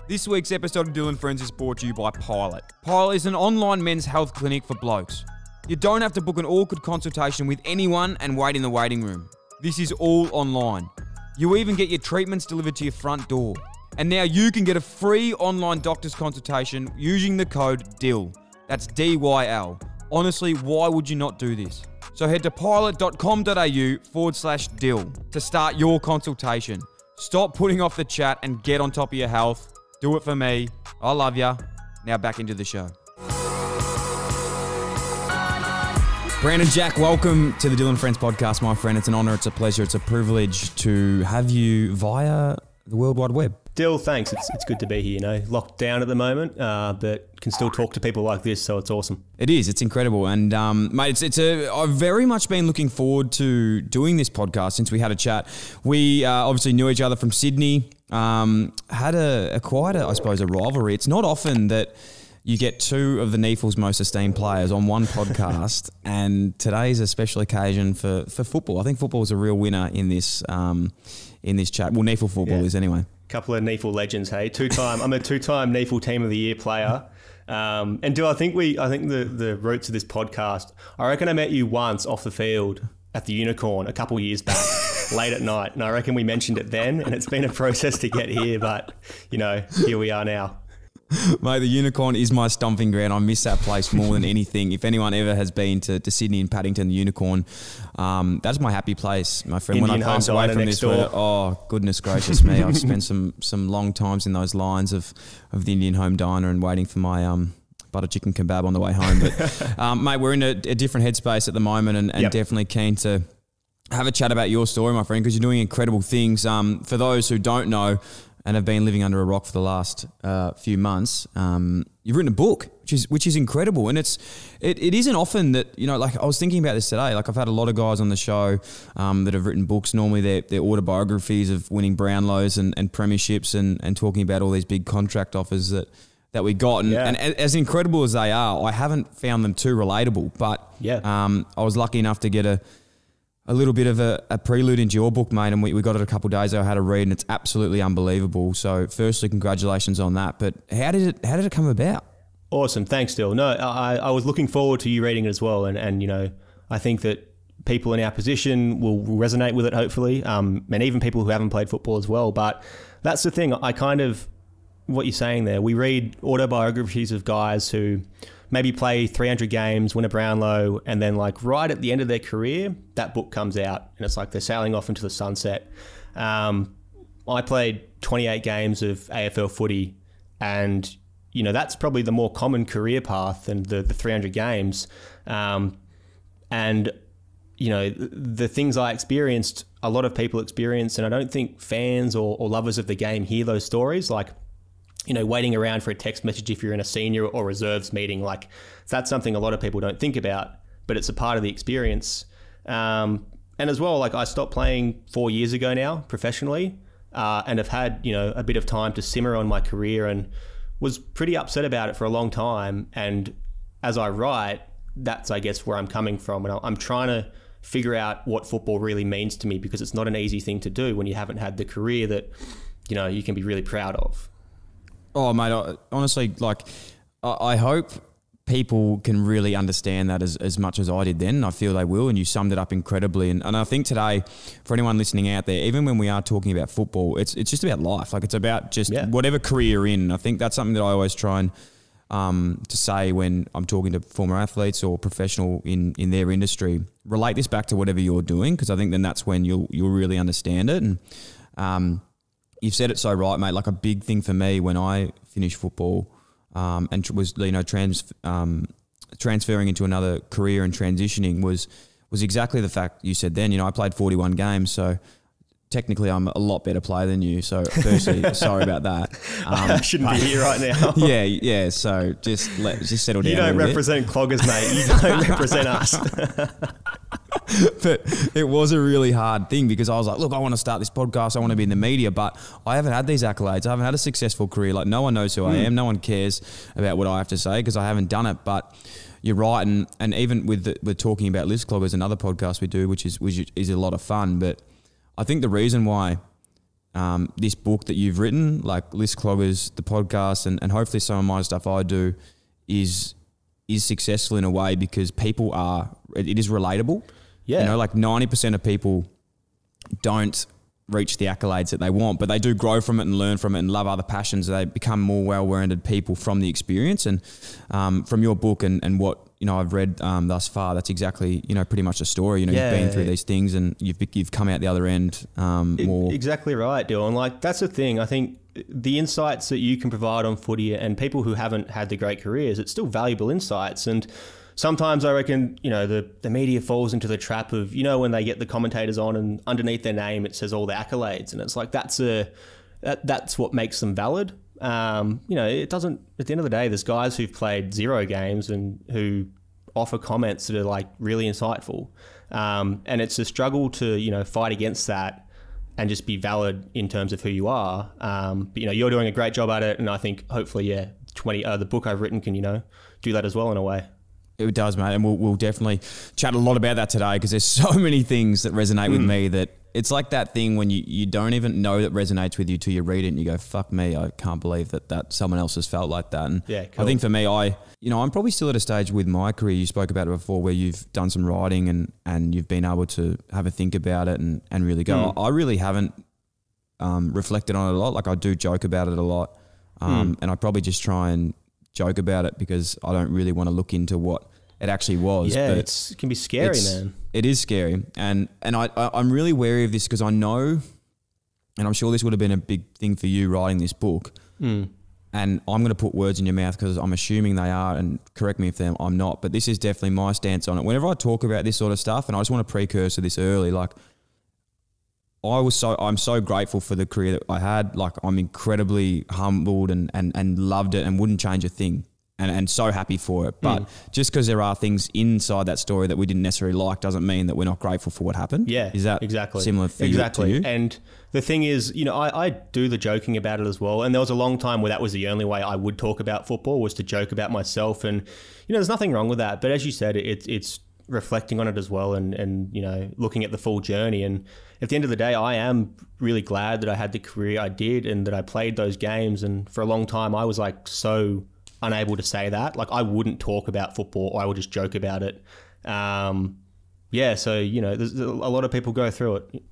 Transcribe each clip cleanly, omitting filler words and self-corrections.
This week's episode of Dyl Friends is brought to you by Pilot. Pilot is an online men's health clinic for blokes. You don't have to book an awkward consultation with anyone and wait in the waiting room. This is all online. You even get your treatments delivered to your front door. And now you can get a free online doctor's consultation using the code DYL. That's DYL. Honestly, why would you not do this? So head to pilot.com.au/DYL to start your consultation. Stop putting off the chat and get on top of your health. Do it for me. I love ya. Now back into the show. Brandon, Jack, welcome to the Dyl Friends podcast, my friend. It's an honour, it's a pleasure, it's a privilege to have you via the World Wide Web. Dyl, thanks. It's good to be here, you know, locked down at the moment, but can still talk to people like this, so it's awesome. It is, it's incredible. And mate, I've very much been looking forward to doing this podcast since we had a chat. We obviously knew each other from Sydney, had quite a rivalry. It's not often that you get two of the NEAFL's most esteemed players on one podcast, and today's a special occasion for football. I think football is a real winner in this chat. Well, NEAFL football is anyway. Couple of NEAFL legends, hey. I'm a two-time NEAFL Team of the Year player. And Dyl, I think the roots of this podcast, I reckon I met you once off the field at the Unicorn a couple years back, late at night. And I reckon we mentioned it then, and it's been a process to get here, but, you know, here we are now. Mate, the Unicorn is my stomping ground. I miss that place more than anything. If anyone ever has been to Sydney and Paddington, the Unicorn, that's my happy place, my friend. Indian when I pass away from this world, oh, goodness gracious me. I've spent some long times in those lines of the Indian Home Diner and waiting for my butter chicken kebab on the way home. But, mate, we're in a different headspace at the moment and definitely keen to have a chat about your story, my friend, because you're doing incredible things. For those who don't know, and have been living under a rock for the last few months, you've written a book, which is incredible. And it isn't often that, you know, like I was thinking about this today, like I've had a lot of guys on the show that have written books. Normally they're autobiographies of winning Brownlows and premierships and talking about all these big contract offers that we got. And as incredible as they are, I haven't found them too relatable. But I was lucky enough to get a little bit of a prelude into your book, mate, and we got it a couple of days ago. I had a read, and it's absolutely unbelievable. So, firstly, congratulations on that. But how did it come about? Awesome, thanks, Dyl. No, I was looking forward to you reading it as well, and you know, I think that people in our position will resonate with it, hopefully, and even people who haven't played football as well. But that's the thing. What you're saying there, we read autobiographies of guys who maybe play 300 games, win a Brownlow, and then like right at the end of their career, that book comes out and it's like they're sailing off into the sunset. I played 28 games of AFL footy, and you know, that's probably the more common career path than the 300 games. And you know, the things I experienced, a lot of people experience, and I don't think fans or lovers of the game hear those stories. Like, you know, waiting around for a text message if you're in a senior or reserves meeting, like that's something a lot of people don't think about, but it's a part of the experience. And as well, like I stopped playing 4 years ago now professionally, and have had, you know, a bit of time to simmer on my career and was pretty upset about it for a long time. And as I write, that's, I guess, where I'm coming from. And I'm trying to figure out what football really means to me, because it's not an easy thing to do when you haven't had the career that, you know, you can be really proud of. Oh, mate, honestly, like, I hope people can really understand that as much as I did then. I feel they will, and you summed it up incredibly. And I think today, for anyone listening out there, even when we are talking about football, it's just about life. Like, it's about just whatever career you're in. I think that's something that I always try and to say when I'm talking to former athletes or professional in their industry. Relate this back to whatever you're doing, because I think then that's when you'll really understand it. And you've said it so right, mate. Like, a big thing for me when I finished football and was, you know, transferring into another career and transitioning was exactly the fact you said then. You know, I played 41 games, so technically I'm a lot better player than you. So firstly, sorry about that. I shouldn't be here right now. Yeah. So just settle down. You don't represent cloggers, mate. You don't represent us. But it was a really hard thing, because I was like, look, I want to start this podcast. I want to be in the media, but I haven't had these accolades. I haven't had a successful career. Like, no one knows who I am. No one cares about what I have to say because I haven't done it. But you're right. And even with talking about list cloggers, another podcast we do, which is a lot of fun. But I think the reason why this book that you've written, like List Cloggers, the podcast, and hopefully some of my stuff I do is successful in a way because people it is relatable. Yeah. You know, like 90% of people don't reach the accolades that they want, but they do grow from it and learn from it and love other passions. They become more well-rounded people from the experience. And from your book and what, you know, I've read thus far, that's exactly, you know, pretty much the story. You know, you've been through these things and you've come out the other end more. Exactly right, Dylan. Like, that's the thing. I think the insights that you can provide on footy and people who haven't had the great careers, it's still valuable insights. And sometimes I reckon, you know, the media falls into the trap of, you know, when they get the commentators on and underneath their name it says all the accolades, and it's like that's what makes them valid. You know, it doesn't. At the end of the day, there's guys who've played 0 games and who offer comments that are like really insightful, and it's a struggle to, you know, fight against that and just be valid in terms of who you are. But, you know, you're doing a great job at it, and I think hopefully, the book I've written can, you know, do that as well in a way. It does, mate, and we'll definitely chat a lot about that today because there's so many things that resonate with me that it's like that thing when you don't even know that resonates with you till you read it and you go, fuck me, I can't believe that someone else has felt like that. And cool. I think for me, I'm probably still at a stage with my career, you spoke about it before, where you've done some writing and you've been able to have a think about it and really go. I really haven't reflected on it a lot. Like, I do joke about it a lot, and I probably just try and joke about it because I don't really want to look into what it actually was. Yeah, it can be scary, man. It is scary. And I'm really wary of this because I know, and I'm sure this would have been a big thing for you writing this book, and I'm going to put words in your mouth because I'm assuming they are, and correct me if I'm not, but this is definitely my stance on it. Whenever I talk about this sort of stuff, and I just want to precursor this early, like, I'm so grateful for the career that I had. Like, I'm incredibly humbled and loved it and wouldn't change a thing. And so happy for it. But just because there are things inside that story that we didn't necessarily like doesn't mean that we're not grateful for what happened. Yeah, is that exactly similar for you? And the thing is, you know, I do the joking about it as well. And there was a long time where that was the only way I would talk about football, was to joke about myself. And, you know, there's nothing wrong with that. But as you said, it's reflecting on it as well and, you know, looking at the full journey. And at the end of the day, I am really glad that I had the career I did and that I played those games. And for a long time, I was like so unable to say that. Like, I wouldn't talk about football, or I would just joke about it. So, you know, there's a lot of people go through it.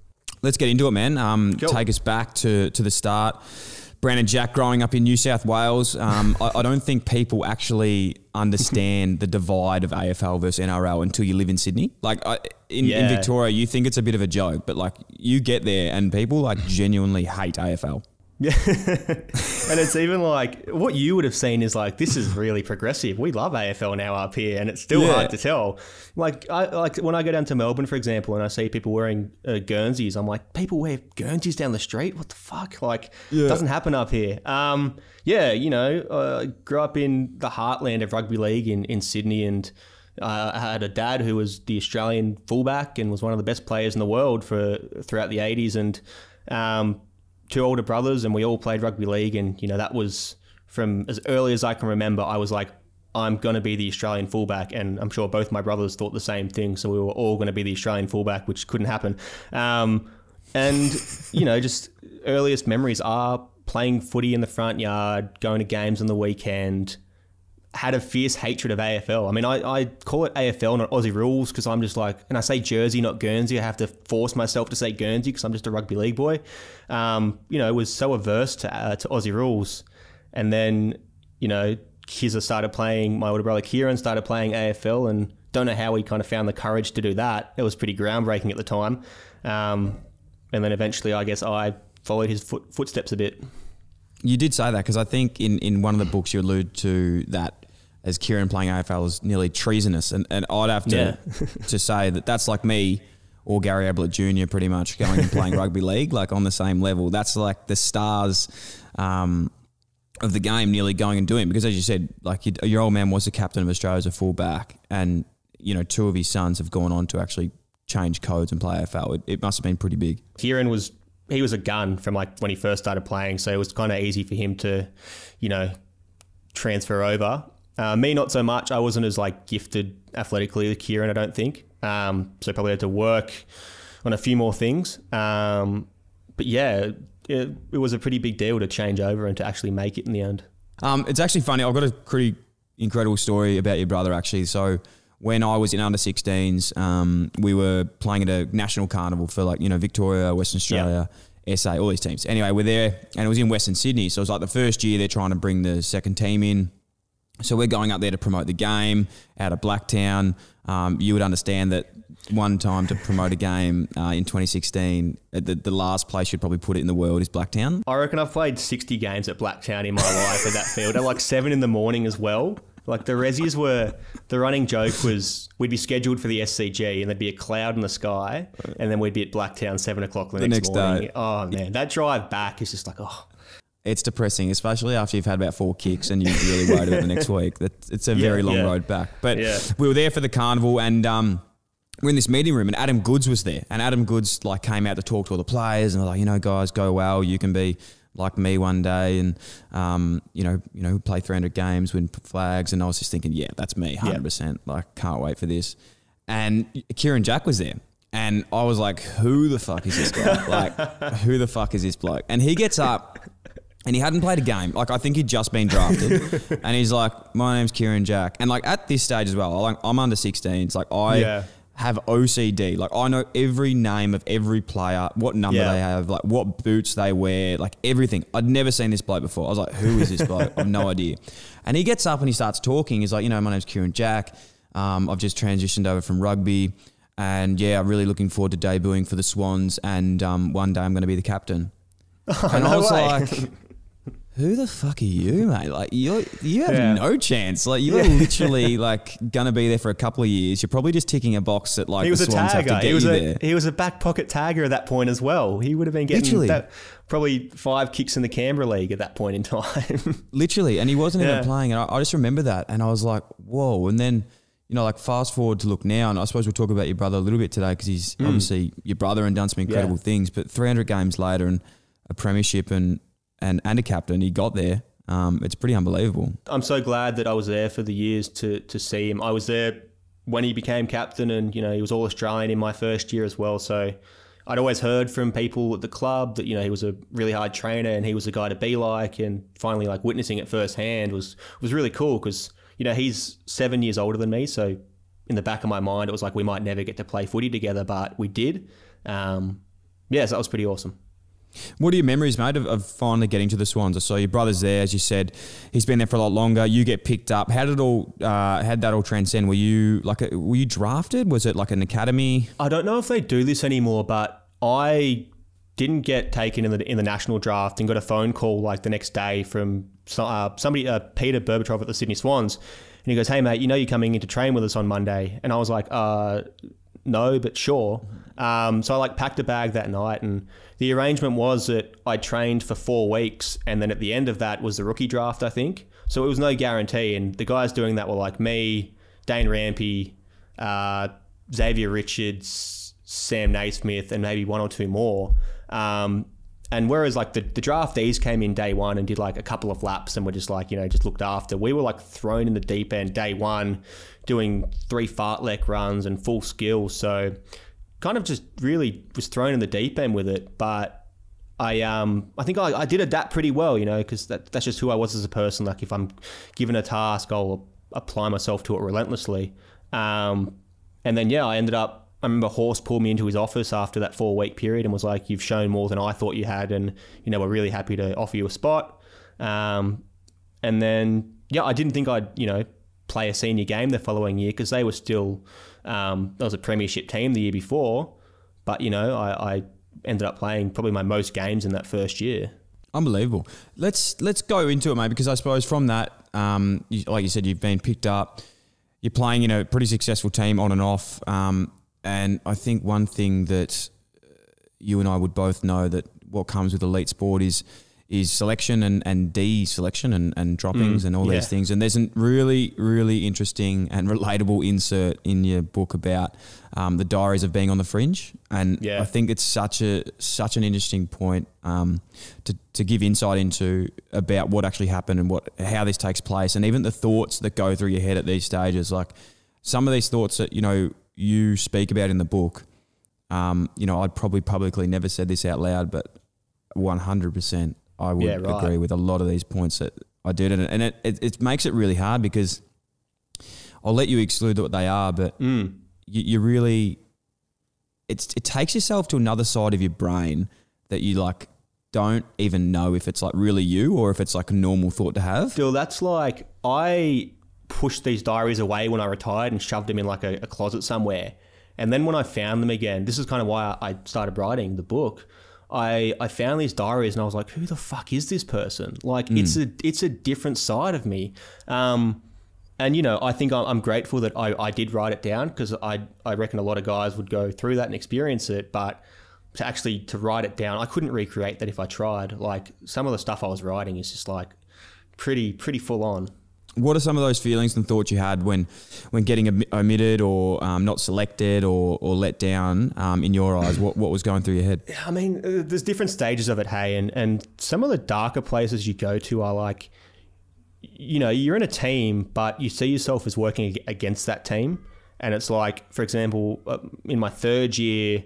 Let's get into it, man. Cool. Take us back to the start. Brandon Jack growing up in New South Wales. I don't think people actually understand the divide of AFL versus NRL until you live in Sydney. Like, in Victoria, you think it's a bit of a joke, but like, you get there and people like genuinely hate AFL. Yeah. And it's even like, what you would have seen is like, this is really progressive. We love AFL now up here, and it's still hard to tell. Like, when I go down to Melbourne, for example, and I see people wearing Guernseys, I'm like, people wear Guernseys down the street? What the fuck? Like, it doesn't happen up here. You know, I grew up in the heartland of rugby league in Sydney, and I had a dad who was the Australian fullback and was one of the best players in the world throughout the 80s, and 2 older brothers, and we all played rugby league. And, you know, that was from as early as I can remember. I was like, I'm going to be the Australian fullback. And I'm sure both my brothers thought the same thing. So we were all going to be the Australian fullback, which couldn't happen. And, you know, just earliest memories are playing footy in the front yard, going to games on the weekend. Had a fierce hatred of AFL. I mean, I call it AFL, not Aussie rules, because I'm just like, and I say Jersey, not Guernsey. I have to force myself to say Guernsey because I'm just a rugby league boy. You know, was so averse to Aussie rules. And then, you know, my older brother Kieran started playing AFL, and don't know how he kind of found the courage to do that. It was pretty groundbreaking at the time. And then eventually, I guess I followed his footsteps a bit. You did say that because I think in one of the books you allude to that as Kieran playing AFL is nearly treasonous. And I'd have to say that that's like me or Gary Ablett Jr. pretty much going and playing rugby league, like on the same level. That's like the stars of the game nearly going and doing it. Because as you said, like your old man was the captain of Australia as a fullback, and, you know, 2 of his sons have gone on to actually change codes and play AFL. It must have been pretty big. Kieran was a gun from like when he first started playing, so it was kind of easy for him to, you know, transfer over. Me, not so much. I wasn't as like gifted athletically as Kieran, I don't think. So probably had to work on a few more things. But yeah, it was a pretty big deal to change over and to actually make it in the end. It's actually funny. I've got a pretty incredible story about your brother, actually. So when I was in under 16s, we were playing at a national carnival for like, Victoria, Western Australia, SA, all these teams. Anyway, we're there and it was in Western Sydney. So it was like the first year they're trying to bring the second team in. So we're going up there to promote the game out of Blacktown. You would understand that one time to promote a game in 2016, the last place you'd probably put it in the world is Blacktown. I reckon I've played 60 games at Blacktown in my life at that field at like 7 a.m. as well. Like the resis the running joke was we'd be scheduled for the SCG and there'd be a cloud in the sky and then we'd be at Blacktown 7 o'clock the next morning. Day. Oh man, that drive back is just like, oh. It's depressing, especially after you've had about 4 kicks and you're really worried about the next week. It's a very long road back. But we were there for the carnival and we're in this meeting room and Adam Goods was there. And Adam Goods like came out to talk to all the players and was like, guys, go well. You can be like me one day and, play 300 games, win flags. And I was just thinking, yeah, that's me, 100%. Like, can't wait for this. And Kieran Jack was there. And I was like, who the fuck is this guy? Like, who the fuck is this bloke? And he gets up and he hadn't played a game. Like, I think he'd just been drafted. And he's like, my name's Kieran Jack. And like at this stage as well, I'm under 16. It's like I have OCD. Like I know every name of every player, what number they have, like what boots they wear, like everything. I'd never seen this bloke before. I was like, who is this bloke? I have no idea. And he gets up and he starts talking. He's like, my name's Kieran Jack. I've just transitioned over from rugby. And I'm really looking forward to debuting for the Swans. And one day I'm going to be the captain. And I was like, who the fuck are you, mate? Like you have no chance. Like you're literally like gonna be there for a couple of years. You're probably just ticking a box that like he was the Swans have to get you there. He was a back pocket tagger at that point as well. He would have been getting probably 5 kicks in the Canberra League at that point in time. Literally, and he wasn't even playing. And I just remember that, and I was like, whoa. And then like fast forward to look now, and I suppose we'll talk about your brother a little bit today because he's obviously your brother and done some incredible things. But 300 games later and a premiership and a captain, he got there. It's pretty unbelievable. I'm so glad that I was there for the years to see him. I was there when he became captain and, he was All-Australian in my first year as well. So I'd always heard from people at the club that, he was a really hard trainer and he was a guy to be like, and finally like witnessing it firsthand was really cool because, he's 7 years older than me. So in the back of my mind, it was like we might never get to play footy together, but we did. So that was pretty awesome. What are your memories, mate, of finally getting to the Swans? I saw your brother's there, as you said. He's been there for a lot longer. You get picked up. How did that all transcend? Were you drafted? Was it like an academy? I don't know if they do this anymore, but I didn't get taken in the national draft and got a phone call like the next day from somebody, Peter Berbatov at the Sydney Swans, and he goes, "Hey mate, you're coming in to train with us on Monday," and I was like, "No, but sure." So I like packed a bag that night, and the arrangement was that I trained for 4 weeks, and then at the end of that was the rookie draft, I think. So it was no guarantee, and the guys doing that were like me, Dane Rampy, Xavier Richards, Sam Naismith, and maybe 1 or 2 more. And whereas like the draftees came in day one and did like a couple of laps and were just like, just looked after, we were like thrown in the deep end day one, doing 3 fartlek runs and full skills. So kind of just really was thrown in the deep end with it. But I think I did adapt pretty well, because that's just who I was as a person. Like if I'm given a task, I'll apply myself to it relentlessly. And then, I remember Horst pulled me into his office after that 4-week period and was like, "You've shown more than I thought you had. And, we're really happy to offer you a spot." And then, I didn't think I'd, play a senior game the following year because they were still, that was a premiership team the year before. But, I ended up playing probably my most games in that first year. Unbelievable. Let's go into it, mate, because I suppose from that, like you said, you've been picked up, you're playing in a pretty successful team on and off. And I think one thing that you and I would both know that what comes with elite sport is selection and deselection and droppings and all these things. And there's a really, really interesting and relatable insert in your book about the diaries of being on the fringe. And I think it's such an interesting point to give insight into about what actually happened and how this takes place, and even the thoughts that go through your head at these stages. Like some of these thoughts that, you speak about in the book, I'd probably publicly never said this out loud, but 100%. I would agree with a lot of these points that I did. And it makes it really hard because I'll let you exclude what they are, but you really, it takes yourself to another side of your brain that you like don't even know if it's like really you or if it's like a normal thought to have. Dyl, that's like, I pushed these diaries away when I retired and shoved them in like a closet somewhere. And then when I found them again, this is kind of why I started writing the book. I found these diaries and I was like, who the fuck is this person? Like it's a different side of me. And, you know, I think I'm grateful that I did write it down because I reckon a lot of guys would go through that and experience it. But to write it down, I couldn't recreate that if I tried. Like some of the stuff I was writing is just like pretty full on. What are some of those feelings and thoughts you had when getting omitted or not selected or let down in your eyes? What was going through your head? I mean, there's different stages of it, hey, and some of the darker places you go to are like, you know, you're in a team, but you see yourself as working against that team. And it's like, for example, in my third year,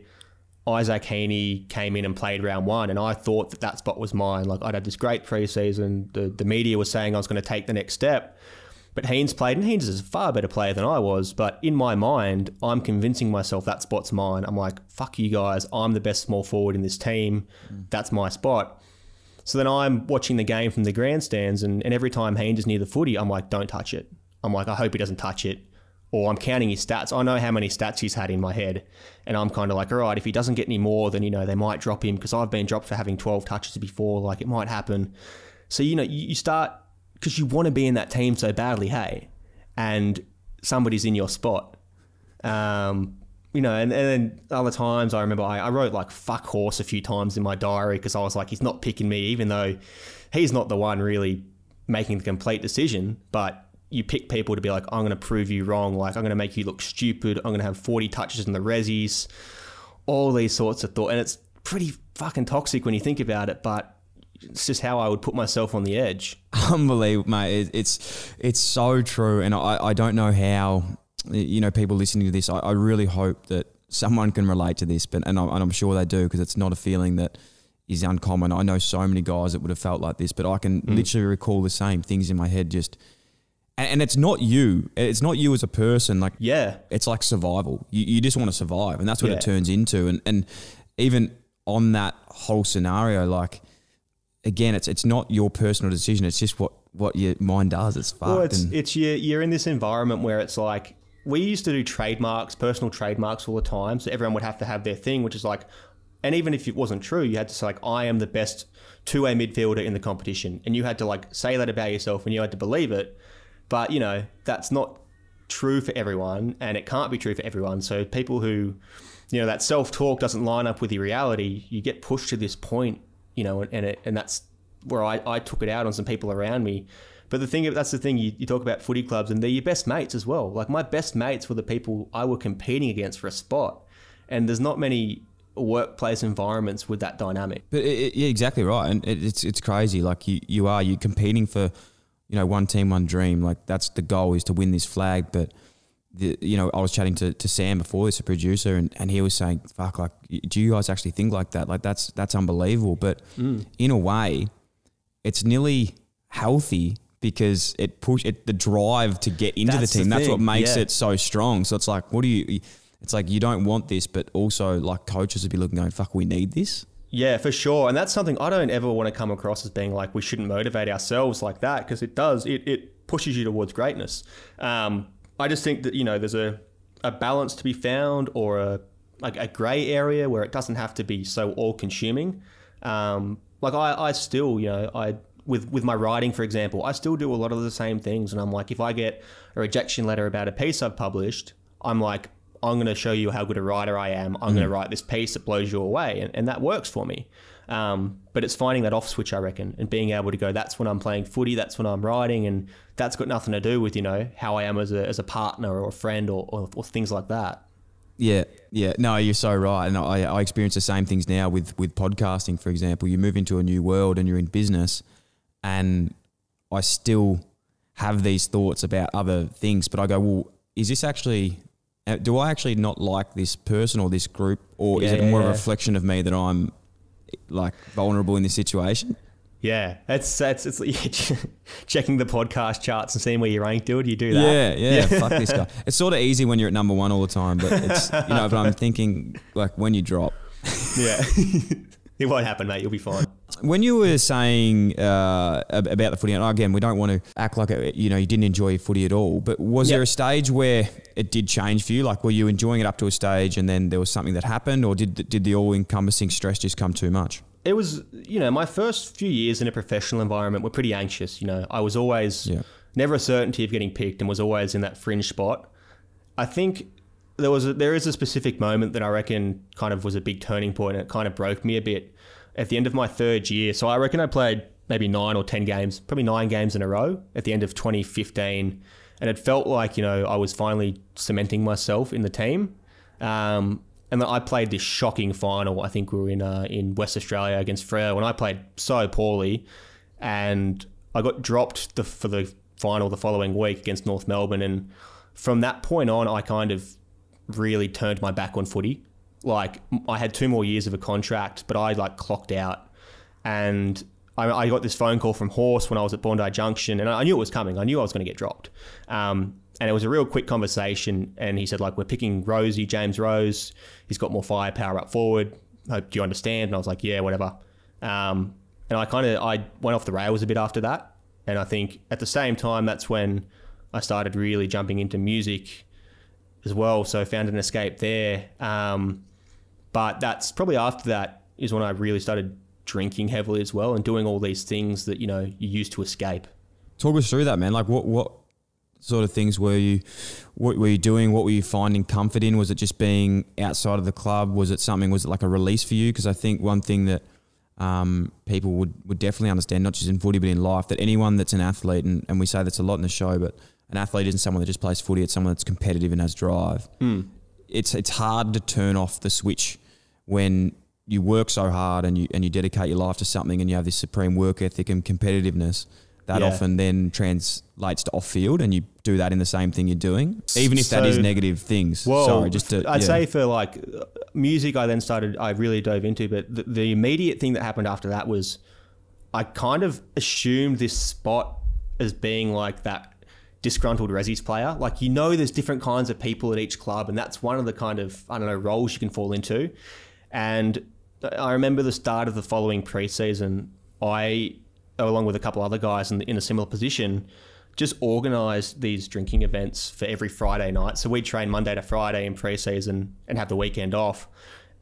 Isaac Heaney came in and played round one, and I thought that spot was mine. Like I'd had this great preseason. The media was saying I was going to take the next step. But Haynes played, and Haynes is a far better player than I was. But in my mind, I'm convincing myself that spot's mine. I'm like, fuck you guys. I'm the best small forward in this team. That's my spot. So then I'm watching the game from the grandstands, and every time Haynes is near the footy, I'm like, don't touch it. I'm like, I hope he doesn't touch it. Or I'm counting his stats. I know how many stats he's had in my head. And I'm kind of like, all right, if he doesn't get any more, then, you know, they might drop him because I've been dropped for having 12 touches before. Like, it might happen. So, you know, you start, because you want to be in that team so badly, hey, and somebody's in your spot. You know, and then other times I remember I wrote like fuck horse a few times in my diary because I was like, he's not picking me, even though he's not the one really making the complete decision. But you pick people to be like, I'm going to prove you wrong. Like, I'm going to make you look stupid. I'm going to have 40 touches in the resis, all these sorts of thoughts. And it's pretty fucking toxic when you think about it, but it's just how I would put myself on the edge. Unbelievable, mate. It's so true. And I don't know how, you know, people listening to this, I really hope that someone can relate to this, and I'm sure they do, because it's not a feeling that is uncommon. I know so many guys that would have felt like this, but I can literally recall the same things in my head just... And it's not you. It's not you as a person. Like, yeah, it's like survival. You just want to survive, and that's what it turns into. And even on that whole scenario, like, again, it's not your personal decision. It's just what your mind does. It's fucked. Well, you're in this environment where it's like, we used to do trademarks, personal trademarks all the time. So everyone would have to have their thing, which is like, and even if it wasn't true, you had to say like, I am the best two-way midfielder in the competition, and you had to like say that about yourself, and you had to believe it. But, you know, that's not true for everyone, and it can't be true for everyone. So people who, you know, that self-talk doesn't line up with your reality, you get pushed to this point, you know, and that's where I took it out on some people around me. But that's the thing, you talk about footy clubs, and they're your best mates as well. Like, my best mates were the people I were competing against for a spot. And there's not many workplace environments with that dynamic. But yeah, exactly right. And it's crazy. Like, you're competing for... You know, one team, one dream. Like, that's the goal, is to win this flag. But, you know, I was chatting to Sam before this, a producer, and he was saying, fuck, like, do you guys actually think like that? Like, that's unbelievable. But in a way, it's nearly healthy because the drive to get into the team. That's what makes it so strong. So it's like, it's like you don't want this, but also like coaches would be looking going, fuck, we need this. Yeah, for sure. And that's something I don't ever want to come across as being like, we shouldn't motivate ourselves like that, because it does. It pushes you towards greatness. I just think that, you know, there's a balance to be found, or a grey area where it doesn't have to be so all-consuming. Like I still, you know, with my writing, for example, I still do a lot of the same things. And I'm like, if I get a rejection letter about a piece I've published, I'm like, I'm going to show you how good a writer I am. I'm going to write this piece that blows you away. And that works for me. But it's finding that off switch, I reckon, and being able to go, that's when I'm playing footy, that's when I'm writing. And that's got nothing to do with, you know, how I am as a partner or a friend or things like that. Yeah. No, you're so right. And I experience the same things now with podcasting, for example. You move into a new world and you're in business, and I still have these thoughts about other things, but I go, well, is this actually... Do I actually not like this person or this group, or is it more a reflection of me that I'm like vulnerable in this situation? Yeah, it's checking the podcast charts and seeing where you rank, dude. You do that. Yeah. Fuck this guy. It's sort of easy when you're at number one all the time, but it's, but I'm thinking like when you drop. Yeah. It won't happen, mate. You'll be fine. When you were saying about the footy, and again, we don't want to act like you didn't enjoy footy at all, but was there a stage where it did change for you? Like, were you enjoying it up to a stage and then there was something that happened, or did the all-encompassing stress just come too much? It was, my first few years in a professional environment were pretty anxious. I was always never a certainty of getting picked and was always in that fringe spot. I think there is a specific moment that I reckon kind of was a big turning point, and it kind of broke me a bit at the end of my third year. So I reckon I played maybe 9 or 10 games, probably 9 games in a row at the end of 2015. And it felt like, I was finally cementing myself in the team. And then I played this shocking final. I think we were in West Australia against Freo, and I played so poorly. And I got dropped for the final the following week against North Melbourne. And from that point on, I kind of really turned my back on footy. Like, I had 2 more years of a contract, but I clocked out. And I got this phone call from Horse when I was at Bondi Junction, and I knew it was coming. I knew I was going to get dropped. And it was a real quick conversation, and he said, we're picking Rosie, James Rose. He's got more firepower up forward. Do you understand? And I was like, yeah, whatever. And I went off the rails a bit after that. And I think at the same time, that's when I started really jumping into music as well. So I found an escape there. But that's probably after that is when I really started drinking heavily as well and doing all these things that, you use to escape. Talk us through that, man. Like what sort of things were you doing? What were you finding comfort in? Was it just being outside of the club? Was it like a release for you? Because I think one thing that people would definitely understand, not just in footy but in life, that anyone that's an athlete, and we say that's a lot in the show, but an athlete isn't someone that just plays footy, it's someone that's competitive and has drive. It's hard to turn off the switch when you work so hard and you dedicate your life to something and you have this supreme work ethic and competitiveness. That often then translates to off-field, and you do that in the same thing you're doing, even if that is negative things. Well, I'd say for music, I really dove into, but the immediate thing that happened after that was I kind of assumed this spot as being like that disgruntled Resi's player. There's different kinds of people at each club, and that's one of the kind of, roles you can fall into. And I remember the start of the following preseason, I, along with a couple other guys in a similar position, just organised these drinking events for every Friday night. So we'd train Monday to Friday in preseason and have the weekend off.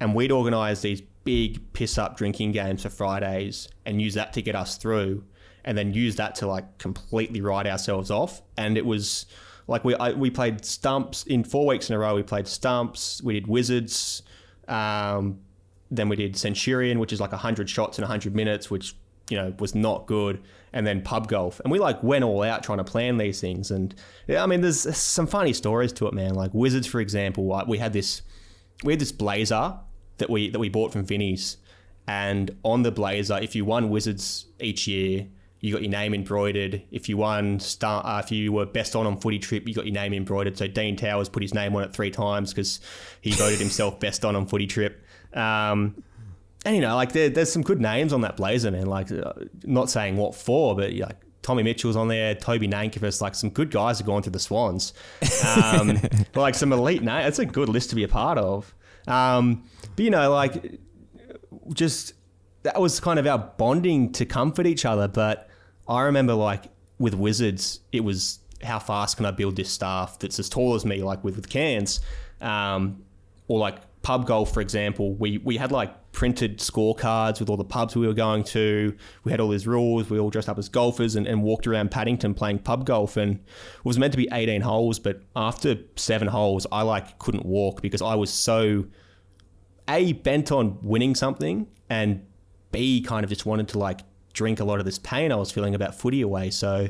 And we'd organise these big piss-up drinking games for Fridays and use that to get us through, and then use that to completely write ourselves off. And it was we played stumps in 4 weeks in a row. We played stumps, we did Wizards, then we did Centurion, which is 100 shots in 100 minutes, which was not good, and then pub golf. And we went all out trying to plan these things. And there's some funny stories to it, man. Wizards, for example, we had this blazer that we bought from Vinnie's, and on the blazer, if you won Wizards each year, you got your name embroidered. If you if you were best on footy trip, you got your name embroidered. So Dean Towers put his name on it 3 times because he voted himself best on footy trip. And there's some good names on that blazer, man. Not saying what for, but Tommy Mitchell's on there, Toby Nankervis, some good guys have gone to the Swans. Some elite names. It's a good list to be a part of. Just that was kind of our bonding to comfort each other. But I remember with Wizards, it was how fast can I build this staff that's as tall as me, with Cairns, or pub golf, for example. We had printed scorecards with all the pubs we were going to. We had all these rules. We all dressed up as golfers and walked around Paddington playing pub golf. And it was meant to be 18 holes, but after 7 holes, I couldn't walk because I was so A, bent on winning something, and B, kind of just wanted to drink a lot of this pain I was feeling about footy away. So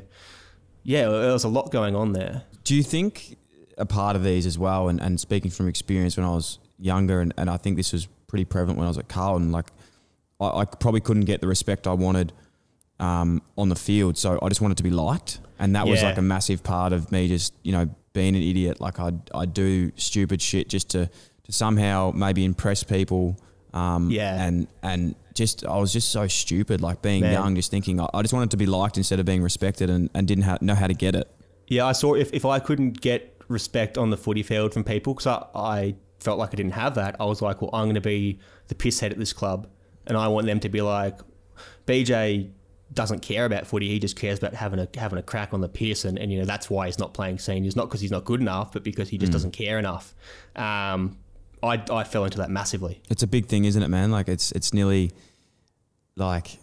yeah, there was a lot going on there. Do you think a part of these as well, and speaking from experience when I was younger, and I think this was pretty prevalent when I was at Carlton, I probably couldn't get the respect I wanted on the field, so I just wanted to be liked, and that was a massive part of me just being an idiot. I'd do stupid shit just to somehow maybe impress people, And just, I was just so stupid, like being young, just thinking, I just wanted to be liked instead of being respected, and didn't know how to get it. Yeah, I saw if I couldn't get respect on the footy field from people, because I felt like I didn't have that, I was like, well, I'm going to be the pisshead at this club, and I want them to be like, BJ doesn't care about footy, he just cares about having a crack on the piss, and you know, that's why he's not playing seniors, not because he's not good enough, but because he just doesn't care enough. I fell into that massively. It's a big thing, isn't it, man? Like it's nearly like,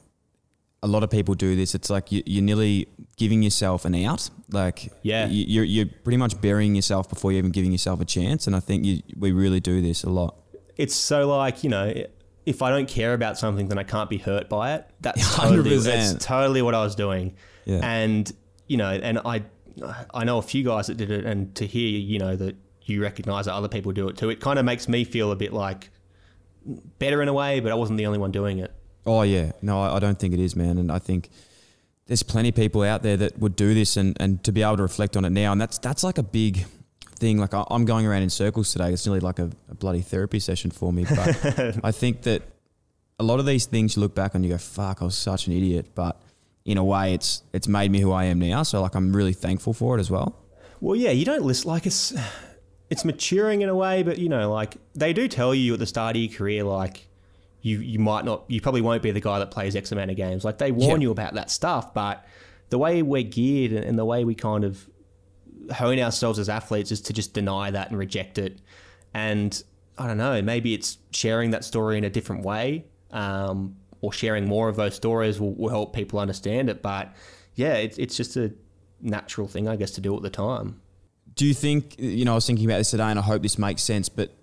a lot of people do this. It's like you're nearly giving yourself an out. Like you're pretty much burying yourself before you're even giving yourself a chance. And I think we really do this a lot. It's so like, you know, if I don't care about something, then I can't be hurt by it. That's totally what I was doing. Yeah. And, you know, and I know a few guys that did it, and to hear, you know, that you recognize that other people do it too, it kind of makes me feel a bit like better in a way, but I wasn't the only one doing it. Oh yeah, no, I don't think it is, man. And I think there's plenty of people out there that would do this, and to be able to reflect on it now, and that's like a big thing. Like I'm going around in circles today. It's nearly like a bloody therapy session for me. But I think that a lot of these things you look back and you go, fuck, I was such an idiot. But in a way, it's made me who I am now. So like I'm really thankful for it as well. Well, yeah, you don't listen, like it's maturing in a way, but you know, like they do tell you at the start of your career, like, you probably won't be the guy that plays X amount of games. Like they warn you about that stuff, but the way we're geared and the way we kind of hone ourselves as athletes is to just deny that and reject it. And I don't know, maybe it's sharing that story in a different way, or sharing more of those stories will help people understand it. But yeah, it's just a natural thing, I guess, to do at the time. Do you think, you know, I was thinking about this today, and I hope this makes sense, but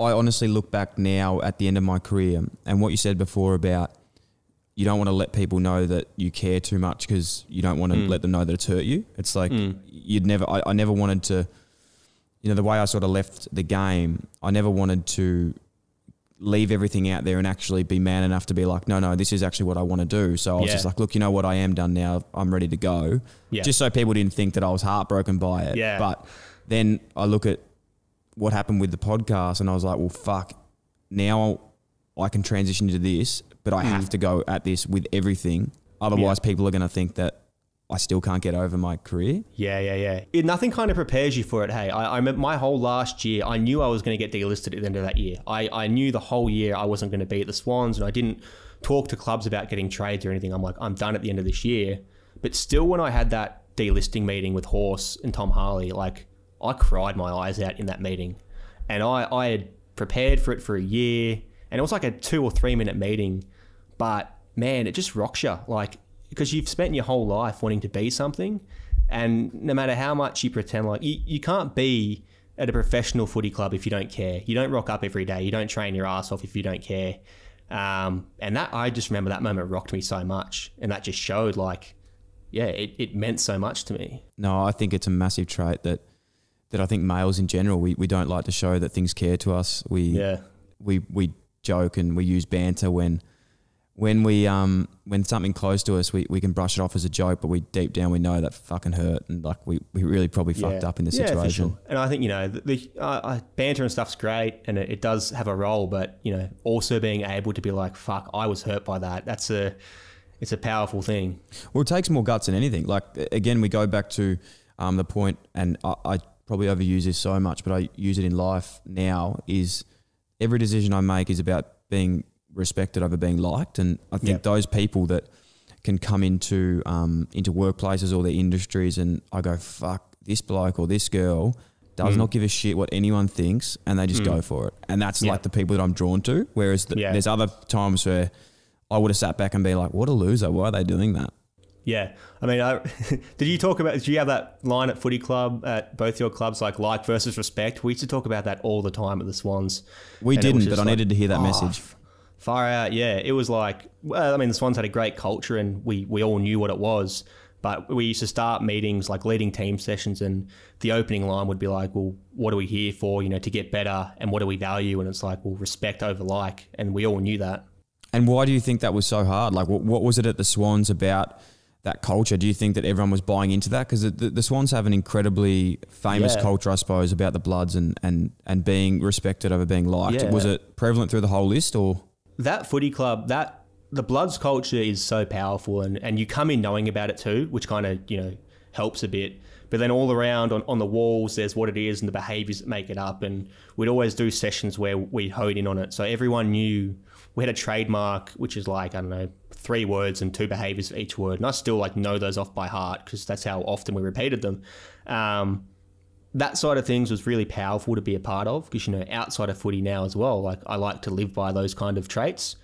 I honestly look back now at the end of my career, and what you said before about you don't want to let people know that you care too much because you don't want to let them know that it's hurt you. It's like I never wanted to, you know, the way I sort of left the game, I never wanted to leave everything out there and actually be man enough to be like, no, this is actually what I want to do. So I was just like, look, you know what, I am done now. I'm ready to go. Yeah. Just so people didn't think that I was heartbroken by it. Yeah. But then I look at what happened with the podcast, and I was like, well, fuck, now I can transition to this, but I have to go at this with everything. Otherwise people are going to think that I still can't get over my career. Yeah. Nothing kind of prepares you for it. Hey, I remember my whole last year, I knew I was going to get delisted at the end of that year. I knew the whole year I wasn't going to be at the Swans, and I didn't talk to clubs about getting trades or anything. I'm like, I'm done at the end of this year. But still, when I had that delisting meeting with Horse and Tom Harley, like, I cried my eyes out in that meeting, and I had prepared for it for a year, and it was like a 2 or 3 minute meeting, but man, it just rocks you, like, because you've spent your whole life wanting to be something, and no matter how much you pretend, like you can't be at a professional footy club if you don't care. You don't rock up every day. You don't train your ass off if you don't care. And that, I just remember that moment rocked me so much, and that just showed like, yeah, it meant so much to me. No, I think it's a massive trait that I think males in general, we don't like to show that things care to us. We joke and we use banter when something close to us, we can brush it off as a joke, but deep down we know that fucking hurt, and like we really probably fucked up in this situation. For sure. And I think, you know, the banter and stuff's great, and it does have a role, but you know, also being able to be like, fuck, I was hurt by that. It's a powerful thing. Well, it takes more guts than anything. Like, again, we go back to the point, and I probably overuse this so much, but I use it in life now, is every decision I make is about being respected over being liked. And I think those people that can come into workplaces or their industries, and I go, fuck, this bloke or this girl does not give a shit what anyone thinks, and they just go for it. And that's like the people that I'm drawn to. Whereas there's other times where I would have sat back and be like, what a loser, why are they doing that? Yeah. I mean, did you have that line at Footy Club, at both your clubs, like versus respect? We used to talk about that all the time at the Swans. We didn't, but I needed to hear that message. Far out, yeah. It was like, well, I mean, the Swans had a great culture, and we all knew what it was, but we used to start meetings, like leading team sessions, and the opening line would be like, well, what are we here for, you know, to get better, and what do we value? And it's like, well, respect over like, and we all knew that. And why do you think that was so hard? Like, what was it at the Swans about that culture. Do you think that everyone was buying into that? Because the Swans have an incredibly famous culture, I suppose, about the Bloods and being respected over being liked. Yeah. Was it prevalent through the whole list, or? That footy club, the Bloods culture is so powerful, and you come in knowing about it too, which kind of, helps a bit. But then all around on the walls, there's what it is and the behaviours that make it up. And we'd always do sessions where we honed in on it. So everyone knew we had a trademark, which is like, I don't know, 3 words and 2 behaviours for each word. And I still know those off by heart because that's how often we repeated them. That side of things was really powerful to be a part of because, outside of footy now as well, I like to live by those kind of traits.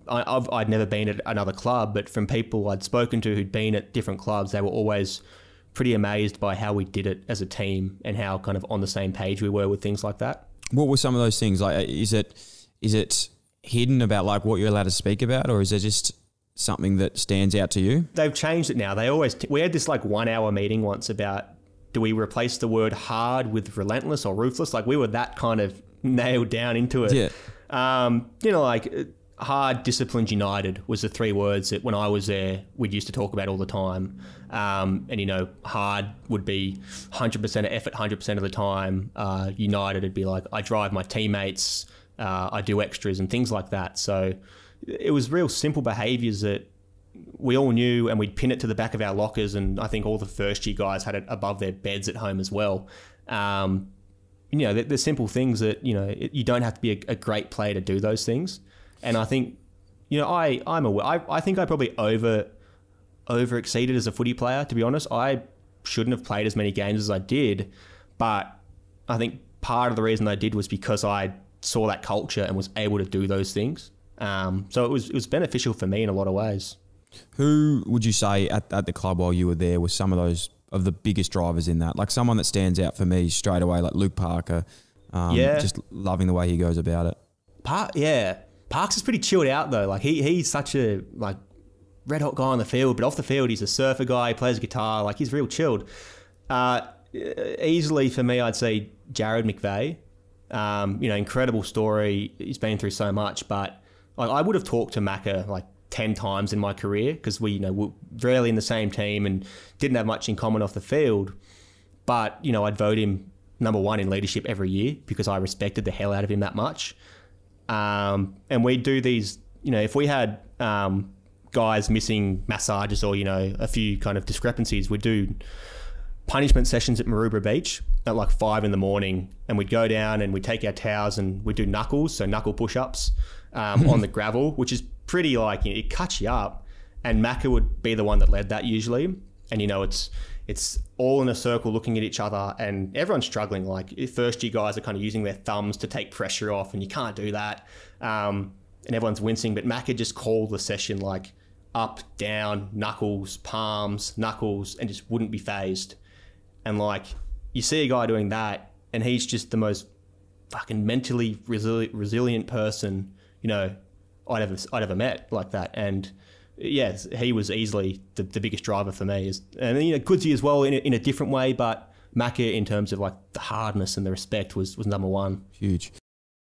I'd never been at another club, but from people I'd spoken to who'd been at different clubs, they were always pretty amazed by how we did it as a team and how kind of on the same page we were with things like that. What were some of those things? Like, is it hidden about like what you're allowed to speak about, or is there just something that stands out to you? They've changed it now. We had this 1 hour meeting once about, do we replace the word hard with relentless or ruthless? We were that kind of nailed down into it. Yeah. Hard, disciplined, united was the 3 words that when I was there, we'd used to talk about all the time. Hard would be 100% of effort, 100% of the time. United, it'd be like, I drive my teammates, I do extras and things like that. So it was real simple behaviours that we all knew, and we'd pin it to the back of our lockers. And I think all the first year guys had it above their beds at home as well. There's simple things that, you don't have to be a great player to do those things. And I think, I'm aware. I think I probably over exceeded as a footy player, to be honest. I shouldn't have played as many games as I did, but I think part of the reason I did was because I saw that culture and was able to do those things. So it was beneficial for me in a lot of ways. Who would you say at the club while you were there was some of the biggest drivers in that? Like someone that stands out for me straight away, like Luke Parker. Just loving the way he goes about it. Parks is pretty chilled out though. He's such a red hot guy on the field, but off the field he's a surfer guy. He plays guitar. He's real chilled. Easily for me, I'd say Jared McVeigh. Incredible story. He's been through so much, but I would have talked to Macca 10 times in my career because we were rarely in the same team and didn't have much in common off the field. But I'd vote him number 1 in leadership every year because I respected the hell out of him that much. And we'd do these, if we had guys missing massages or, a few kind of discrepancies, we'd do punishment sessions at Maroubra Beach at 5 a.m, and we'd go down and we'd take our towels and we'd do knuckles, so knuckle push-ups on the gravel, which is pretty it cuts you up. And Macca would be the one that led that usually. And, it's all in a circle looking at each other and everyone's struggling. First year guys are kind of using their thumbs to take pressure off and you can't do that. And everyone's wincing, but Macca just called the session up, down, knuckles, palms, knuckles, and just wouldn't be phased. And you see a guy doing that and he's just the most fucking mentally resilient person, I'd ever met like that. And yes, he was easily the biggest driver for me. And then, Goodsy as well in a different way, but Macca in terms of the hardness and the respect was number 1. Huge.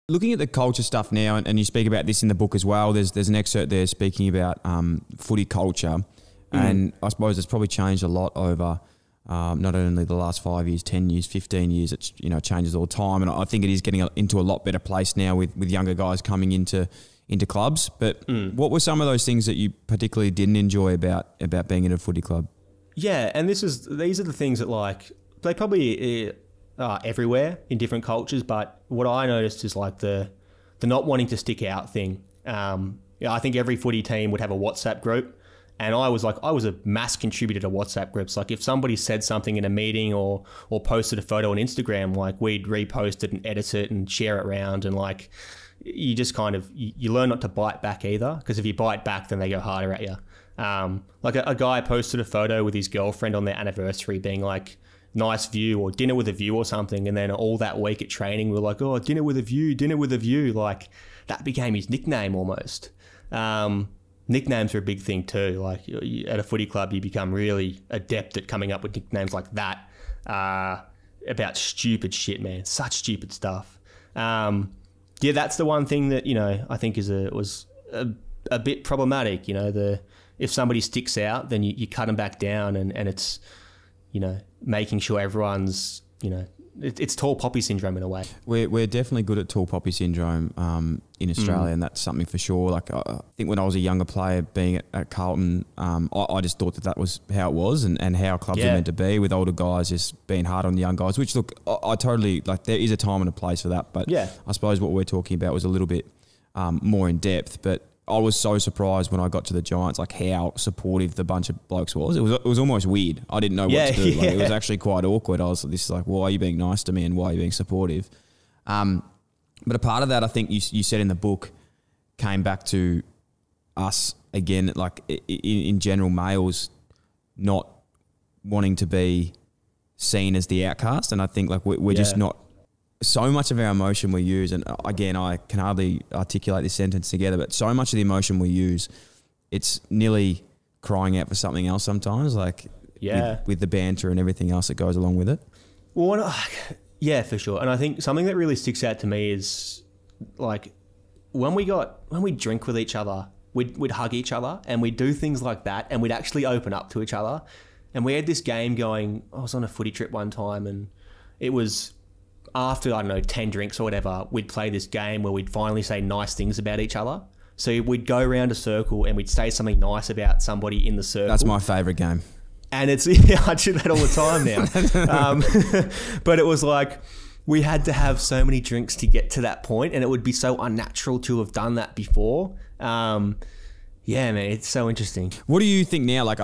Looking at the culture stuff now, and you speak about this in the book as well, there's an excerpt there speaking about footy culture. And I suppose it's probably changed a lot over not only the last 5 years, 10 years, 15 years. It's, changes all the time. And I think it is getting into a lot better place now with younger guys coming into clubs. But what were some of those things that you particularly didn't enjoy about being in a footy club? Yeah, and these are the things that they probably are everywhere in different cultures, but what I noticed is the not wanting to stick out thing. I think every footy team would have a WhatsApp group, and I was a mass contributor to WhatsApp groups. If somebody said something in a meeting or posted a photo on Instagram, we'd repost it and edit it and share it around, and you just kind of, you learn not to bite back either, because if you bite back, then they go harder at you. A guy posted a photo with his girlfriend on their anniversary being nice view or dinner with a view or something. And then all that week at training, we were oh, dinner with a view. That became his nickname almost. Nicknames are a big thing too. At a footy club, you become really adept at coming up with nicknames like that, about stupid shit, man. Such stupid stuff. Yeah, that's the one thing that, I think was a bit problematic. if somebody sticks out, then you cut them back down, and it's, you know, making sure everyone's, you know, it's tall poppy syndrome in a way. We're definitely good at tall poppy syndrome in Australia, and that's something for sure. Like I think when I was a younger player, being at Carlton, I just thought that was how it was, and how clubs are meant to be, with older guys just being hard on the young guys. Which, look, I totally, like, there is a time and a place for that, but I suppose what we're talking about was a little bit more in depth. But I was so surprised when I got to the Giants, like how supportive the bunch of blokes was. It was almost weird. I didn't know what to do. Like, it was actually quite awkward. I was like, this is like, why are you being nice to me, and why are you being supportive? But a part of that, I think you said in the book, came back to us again, like in general, males not wanting to be seen as the outcast. And I think like we're just not, so much of our emotion we use, and again, I can hardly articulate this sentence together, but so much of the emotion we use, it's nearly crying out for something else sometimes, like with the banter and everything else that goes along with it. Well, yeah, for sure. And I think something that really sticks out to me is like when we drink with each other, we'd hug each other, and we'd do things like that, and we'd actually open up to each other. And we had this game going. I was on a footy trip one time, and it was after, I don't know, 10 drinks or whatever, we'd play this game where we'd finally say nice things about each other. So we'd go around a circle and we'd say something nice about somebody in the circle. That's my favourite game. And it's, I do that all the time now. But it was like, we had to have so many drinks to get to that point, and it would be so unnatural to have done that before. Yeah, man, it's so interesting. What do you think now? Like,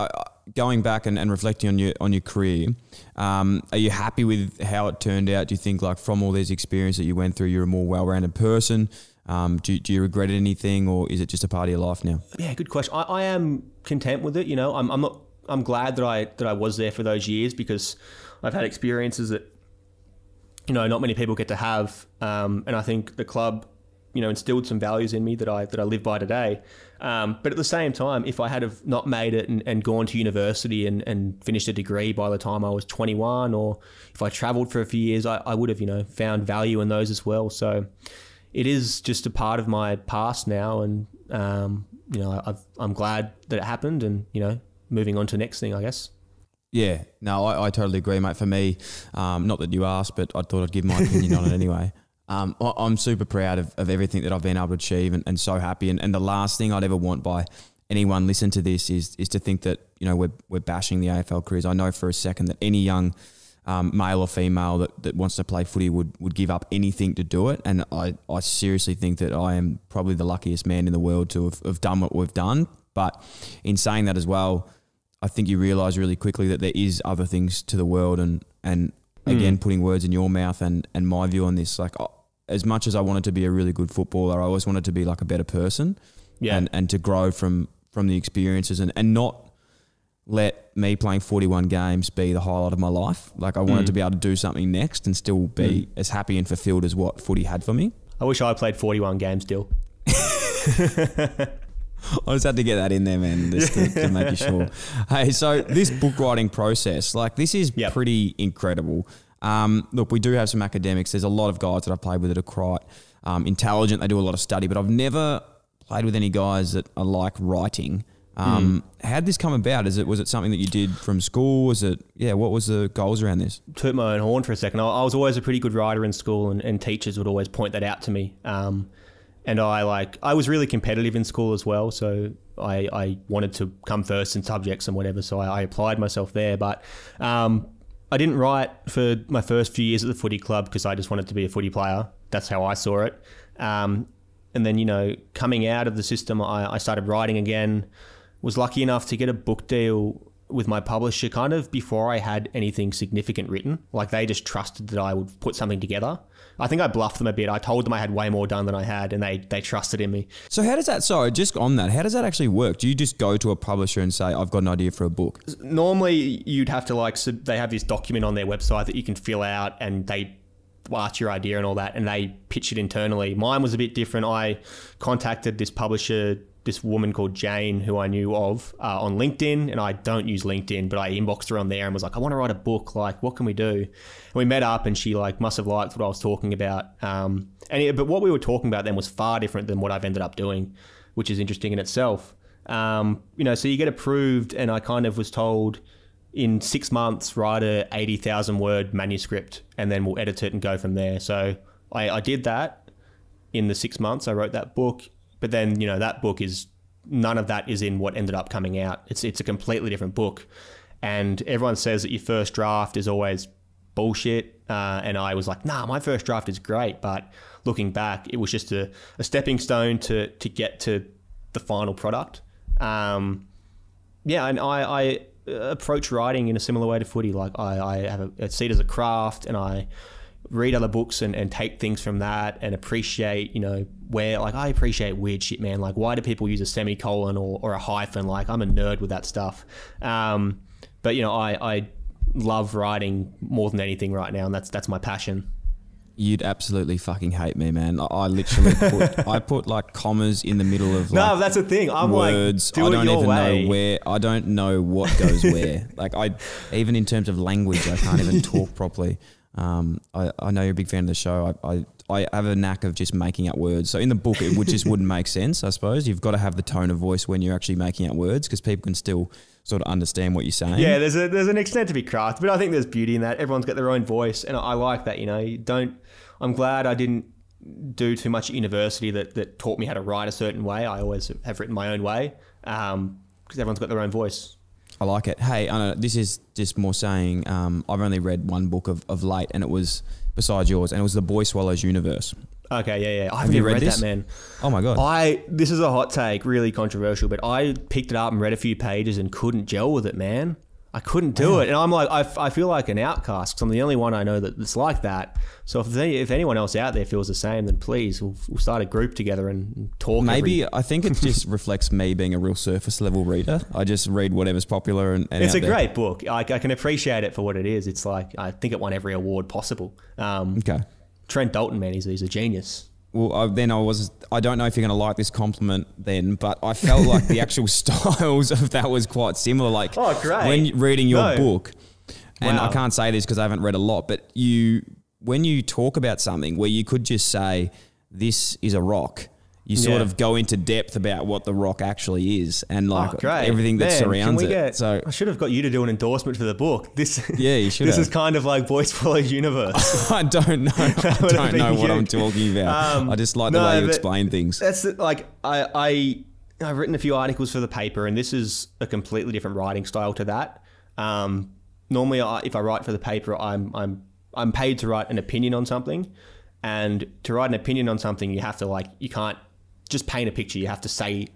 going back and reflecting on your career, are you happy with how it turned out? Do you think, like, from all these experiences that you went through, you're a more well-rounded person? Do you regret anything, or is it just a part of your life now? Yeah, good question. I am content with it. You know, I'm glad that I was there for those years, because I've had experiences that, you know, not many people get to have, and I think the club, you know, instilled some values in me that I live by today. But at the same time, if I had have not made it and gone to university and finished a degree by the time I was 21, or if I travelled for a few years, I would have, you know, found value in those as well. So it is just a part of my past now, and you know, I'm glad that it happened, and, you know, moving on to the next thing, I guess. Yeah, no, I totally agree, mate. For me, not that you asked, but I thought I'd give my opinion on it anyway. I'm super proud of everything that I've been able to achieve, and so happy. And the last thing I'd ever want by anyone listening to this is to think that, you know, we're bashing the AFL careers. I know for a second that any young male or female that wants to play footy would give up anything to do it. And I seriously think that I am probably the luckiest man in the world to have done what we've done. But in saying that as well, I think you realise really quickly that there is other things to the world, and again, putting words in your mouth and my view on this, like, as much as I wanted to be a really good footballer, I always wanted to be like a better person, and to grow from the experiences, and not let me playing 41 games be the highlight of my life. Like, I wanted to be able to do something next and still be as happy and fulfilled as what footy had for me. I wish I played 41 games, Dyl. I just had to get that in there, man, just to make you sure. Hey, so this book writing process, like, this is pretty incredible. Look, we do have some academics. There's a lot of guys that I've played with that are quite intelligent. They do a lot of study, but I've never played with any guys that are like writing. How did this come about? Was it something that you did from school? What was the goals around this? Toot my own horn for a second. I was always a pretty good writer in school, and teachers would always point that out to me. And I was really competitive in school as well, so I wanted to come first in subjects and whatever, so I applied myself there. But I didn't write for my first few years at the footy club because I just wanted to be a footy player. That's how I saw it. And then, you know, coming out of the system, I started writing again. Was lucky enough to get a book deal with my publisher kind of before I had anything significant written. Like, they just trusted that I would put something together. I think I bluffed them a bit. I told them I had way more done than I had, and they trusted in me. So how does that, sorry, just on that, how does that actually work? Do you just go to a publisher and say, I've got an idea for a book? Normally, you'd have to, they have this document on their website that you can fill out, and they ask your idea and all that, and they pitch it internally. Mine was a bit different. I contacted this publisher, this woman called Jane, who I knew of on LinkedIn, and I don't use LinkedIn, but I inboxed her on there and was like, I want to write a book. Like, what can we do? And we met up, and she must have liked what I was talking about. But what we were talking about then was far different than what I've ended up doing, which is interesting in itself. So you get approved, and I kind of was told in 6 months, write a 80,000 word manuscript, and then we'll edit it and go from there. So I did that in the 6 months. I wrote that book, but then, that book is, none of that is in what ended up coming out. It's a completely different book. And everyone says that your first draft is always bullshit. And I was like, nah, my first draft is great. But looking back, it was just a stepping stone to get to the final product. And I approach writing in a similar way to footy. Like I see it as a craft, and I read other books and take things from that and appreciate, where, like, I appreciate weird shit, man. Like, why do people use a semicolon or a hyphen? Like, I'm a nerd with that stuff. But I love writing more than anything right now, and that's my passion. You'd absolutely fucking hate me, man. I literally put like commas in the middle of no, that's the thing. I'm words. Like, do I don't it your even way. know where. I don't know what goes where. Like even in terms of language, I can't even talk properly. I know you're a big fan of the show. I have a knack of just making up words. So in the book, it wouldn't make sense, I suppose. You've got to have the tone of voice when you're actually making up words, because people can still sort of understand what you're saying. Yeah, there's an extent to be craft, but I think there's beauty in that. Everyone's got their own voice, and I like that. I'm glad I didn't do too much at university that taught me how to write a certain way. I always have written my own way, because everyone's got their own voice. I like it. Hey, I know this is just more saying, I've only read one book of late, and it was besides yours, and it was The Boy Swallows Universe. Okay, yeah. I Have you read that, man. Oh my God. This is a hot take, really controversial, but I picked it up and read a few pages and couldn't gel with it, man. I couldn't do it. And I'm like, I feel like an outcast, because I'm the only one I know that's like that. So if anyone else out there feels the same, then please, we'll start a group together and talk. Maybe I think it just reflects me being a real surface level reader. I just read whatever's popular. And it's a great book. I can appreciate it for what it is. It's like, I think it won every award possible. Okay. Trent Dalton, man, he's a genius. Well, I don't know if you're going to like this compliment then, but I felt like the actual styles of that was quite similar. Like, oh, great. When reading your book, and wow. I can't say this because I haven't read a lot, but when you talk about something where you could just say, this is a rock, you sort of go into depth about what the rock actually is, and like everything that surrounds it. So I should have got you to do an endorsement for the book. You should. This is kind of like Boy Swallows Universe. I don't know. I don't know what I'm talking about. I just like the way you explain things. That's like I've written a few articles for the paper, and this is a completely different writing style to that. Normally, if I write for the paper, I'm paid to write an opinion on something, and to write an opinion on something, you have to you can't just paint a picture. You have to say,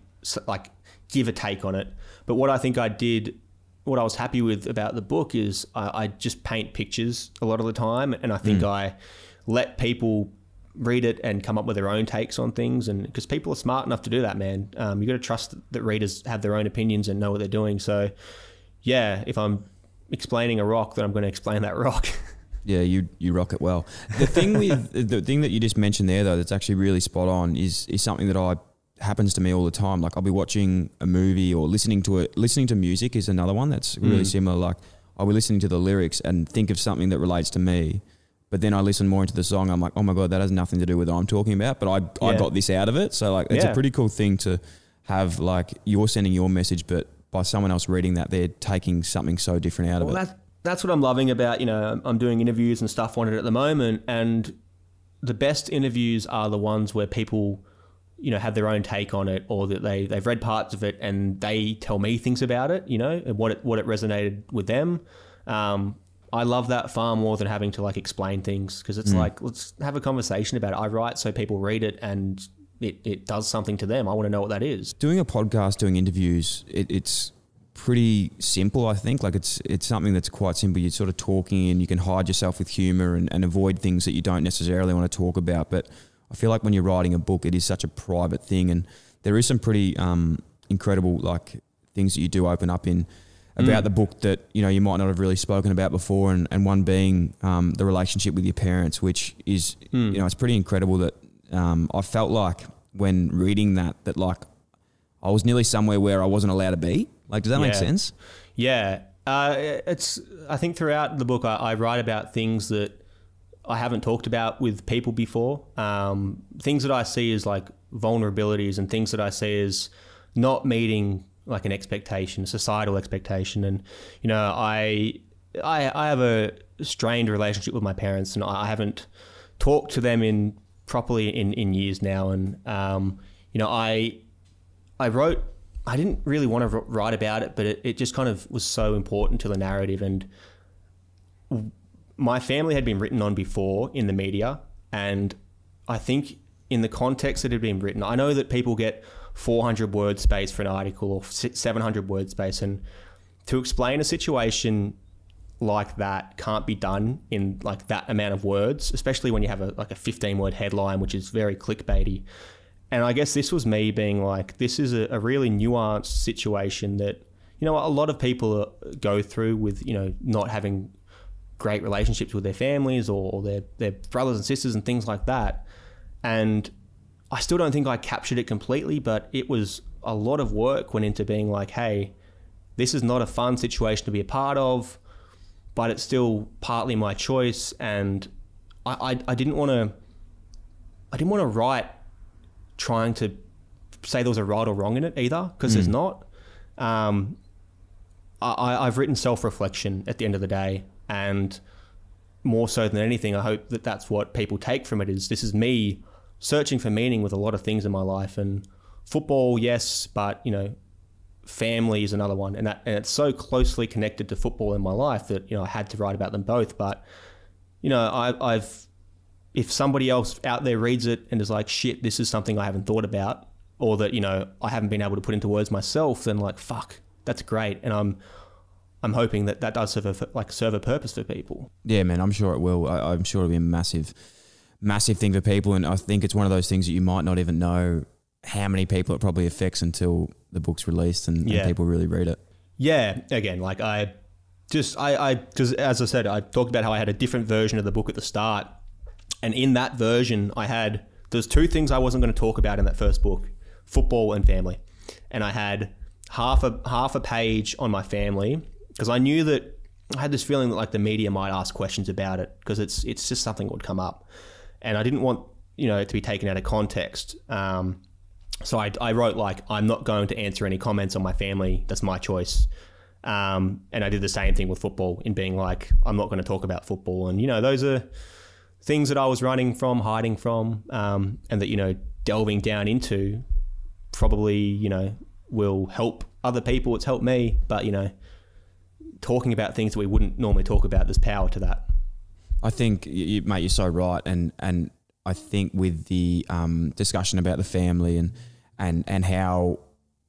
like, give a take on it. But what I think I did, what I was happy with about the book is I just paint pictures a lot of the time, and I think I let people read it and come up with their own takes on things, and because people are smart enough to do that, man. You got to trust that readers have their own opinions and know what they're doing. So, yeah, if I'm explaining a rock, then I'm going to explain that rock. Yeah, you rock it well. The thing that you just mentioned there, though, that's actually really spot on is something that happens to me all the time. Like, I'll be watching a movie or listening to music is another one that's really similar. Like, I'll be listening to the lyrics and think of something that relates to me, but then I listen more into the song. I'm like, oh my God, that has nothing to do with what I'm talking about, but I got this out of it. So like, it's a pretty cool thing to have. Like, you're sending your message, but by someone else reading that, they're taking something so different out of it. That's what I'm loving about, I'm doing interviews and stuff on it at the moment, and the best interviews are the ones where people, have their own take on it, or that they've read parts of it and they tell me things about it, and what it resonated with them. I love that far more than having to explain things, because it's like, let's have a conversation about it. I write so people read it and it does something to them. I want to know what that is. Doing a podcast, doing interviews, it's pretty simple, I think. Like, it's something that's quite simple. You're sort of talking, and you can hide yourself with humor and avoid things that you don't necessarily want to talk about. But I feel like when you're writing a book, it is such a private thing, and there is some pretty incredible things that you do open up in about the book that you might not have really spoken about before, and one being the relationship with your parents, which is it's pretty incredible that I felt like when reading that I was nearly somewhere where I wasn't allowed to be. Like, does that make sense? Yeah. I think throughout the book, I write about things that I haven't talked about with people before. Things that I see as vulnerabilities, and things that I see as not meeting like an expectation, a societal expectation. And, you know, I have a strained relationship with my parents, and I haven't talked to them properly in years now. And, you know, I didn't really want to write about it, but it just kind of was so important to the narrative. And my family had been written on before in the media, and I think in the context that it had been written, I know that people get 400 word space for an article or 700 word space, and to explain a situation like that can't be done in like that amount of words, especially when you have a 15 word headline, which is very clickbaity. And I guess this was me being like, this is a really nuanced situation that, you know, a lot of people go through with, you know, not having great relationships with their families or their brothers and sisters and things like that. And I still don't think I captured it completely, but it was a lot of work went into being like, hey, this is not a fun situation to be a part of, but it's still partly my choice. And I didn't want to write trying to say there was a right or wrong in it either, because there's not. I've written self-reflection at the end of the day, and more so than anything, I hope that that's what people take from it, is this is me searching for meaning with a lot of things in my life. And football, yes, but, you know, family is another one, and it's so closely connected to football in my life that, you know, I had to write about them both. But, you know, I've if somebody else out there reads it and is like, shit, this is something I haven't thought about, or that, you know, I haven't been able to put into words myself, then like, fuck, that's great. And I'm hoping that does serve a purpose for people. Yeah, man, I'm sure it will. I'm sure it'll be a massive thing for people. And I think it's one of those things that you might not even know how many people it probably affects until the book's released and people really read it. Yeah. Again, like because as I said, I talked about how I had a different version of the book at the start. And in that version, there's two things I wasn't going to talk about in that first book: football and family. And I had half a page on my family, because I knew that I had this feeling that like the media might ask questions about it, because it's just something that would come up, and I didn't want, you know, it to be taken out of context. So I wrote like, I'm not going to answer any comments on my family. That's my choice. And I did the same thing with football, in being like, I'm not going to talk about football. And, you know, those are things that I was running from, hiding from, and that, you know, delving down into probably, you know, will help other people. It's helped me, but, you know, talking about things that we wouldn't normally talk about, there's power to that. I think, mate, you're so right. And I think with the discussion about the family and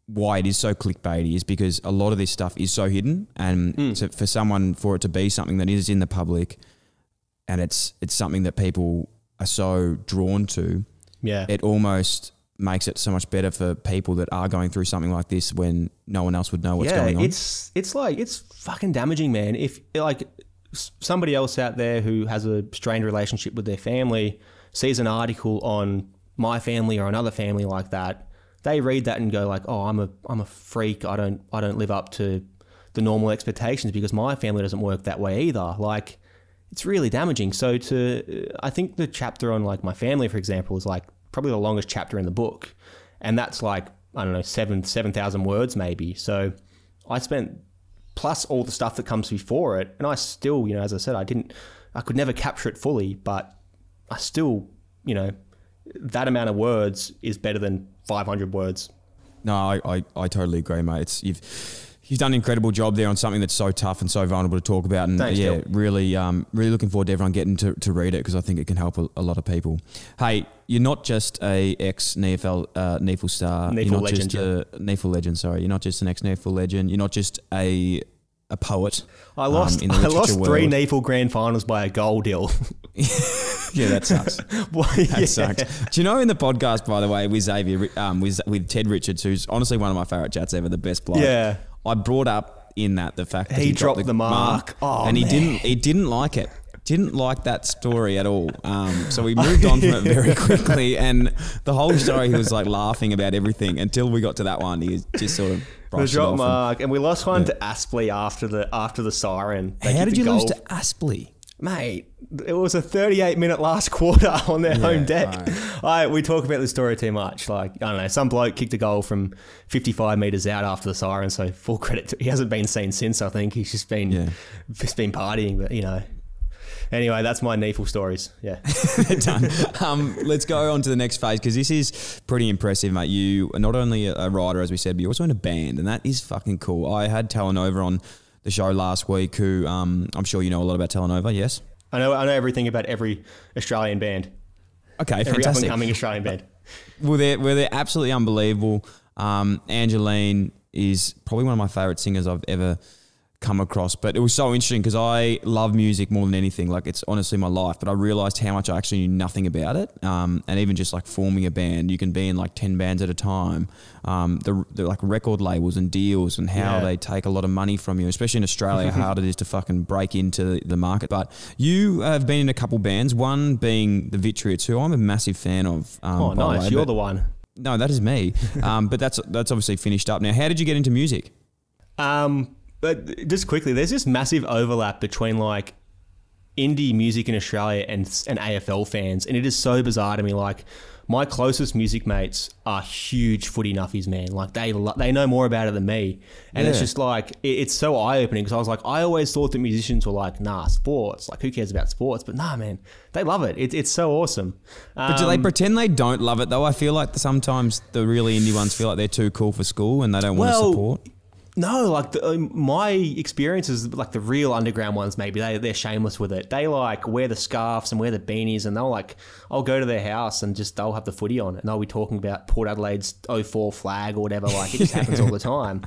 why it is so clickbaity is because a lot of this stuff is so hidden. And so for it to be something that is in the public, and it's something that people are so drawn to, it almost makes it so much better for people that are going through something like this when no one else would know what's going on. It's fucking damaging, man. If like somebody else out there who has a strained relationship with their family sees an article on my family or another family like that, they read that and go like, oh, I'm a freak. I don't live up to the normal expectations because my family doesn't work that way either. Like, it's really damaging. So I think the chapter on like my family, for example, is like probably the longest chapter in the book. And that's like, I don't know, 7,000 words maybe. So I spent, plus all the stuff that comes before it. And I still, you know, as I said, I could never capture it fully, but I still, you know, that amount of words is better than 500 words. No, I totally agree, mate. You've done an incredible job there on something that's so tough and so vulnerable to talk about. And thanks, Dyl. really looking forward to everyone getting to read it, because I think it can help a lot of people. Hey, you're not just a ex-NEFL NEFL star. NEFL legend, sorry. You're not just an ex-NEFL legend. You're not just a poet. I lost 3 NEFL grand finals by a goal, Dyl. Yeah, that sucks. That sucks. Do you know, in the podcast, by the way, with Xavier, with Ted Richards, who's honestly one of my favourite chats ever, the best bloke. Yeah. I brought up in that the fact that he dropped the mark. Oh, and man. He didn't like it. Didn't like that story at all. So we moved on from it very quickly, and the whole story, he was like laughing about everything until we got to that one. He just sort of brushed it off. Mark, and we lost one to Aspley after the siren. How did you lose to Aspley? Mate, it was a 38-minute last quarter on their home deck. We talk about this story too much. Like, I don't know, some bloke kicked a goal from 55 metres out after the siren, so full credit to, he hasn't been seen since, I think. He's just been partying, but, you know. Anyway, that's my NEFL stories. Yeah. Done. Let's go on to the next phase, because this is pretty impressive, mate. You are not only a writer, as we said, but you're also in a band, and that is fucking cool. I had Tallanova on the show last week, who I'm sure you know a lot about Tallanova, yes? I know everything about every Australian band. Okay, every fantastic. up-and-coming Australian band. Well, they're absolutely unbelievable. Angeline is probably one of my favourite singers I've ever come across, but it was so interesting because I love music more than anything. Like, it's honestly my life, but I realized how much I actually knew nothing about it. And even just like forming a band, you can be in like 10 bands at a time. The like record labels and deals and how they take a lot of money from you, especially in Australia, how hard it is to fucking break into the market. But you have been in a couple bands, one being the Vitriots, who I'm a massive fan of. Oh, nice. You're the one. No, that is me. But that's obviously finished up now. How did you get into music? But just quickly, there's this massive overlap between like indie music in Australia and AFL fans, and it is so bizarre to me. Like, my closest music mates are huge footy nuffies, man. Like, they know more about it than me, and it's just like it's so eye opening, because I was like, I always thought that musicians were like, nah, sports. Like, who cares about sports? But nah, man, they love it. It's so awesome. But do they pretend they don't love it though? I feel like sometimes the really indie ones feel like they're too cool for school and they don't want to support. No, like my experiences, like the real underground ones, maybe they're shameless with it. They like wear the scarves and wear the beanies, and I'll go to their house and they'll have the footy on, and they'll be talking about Port Adelaide's 04 flag or whatever. Like, it just happens all the time.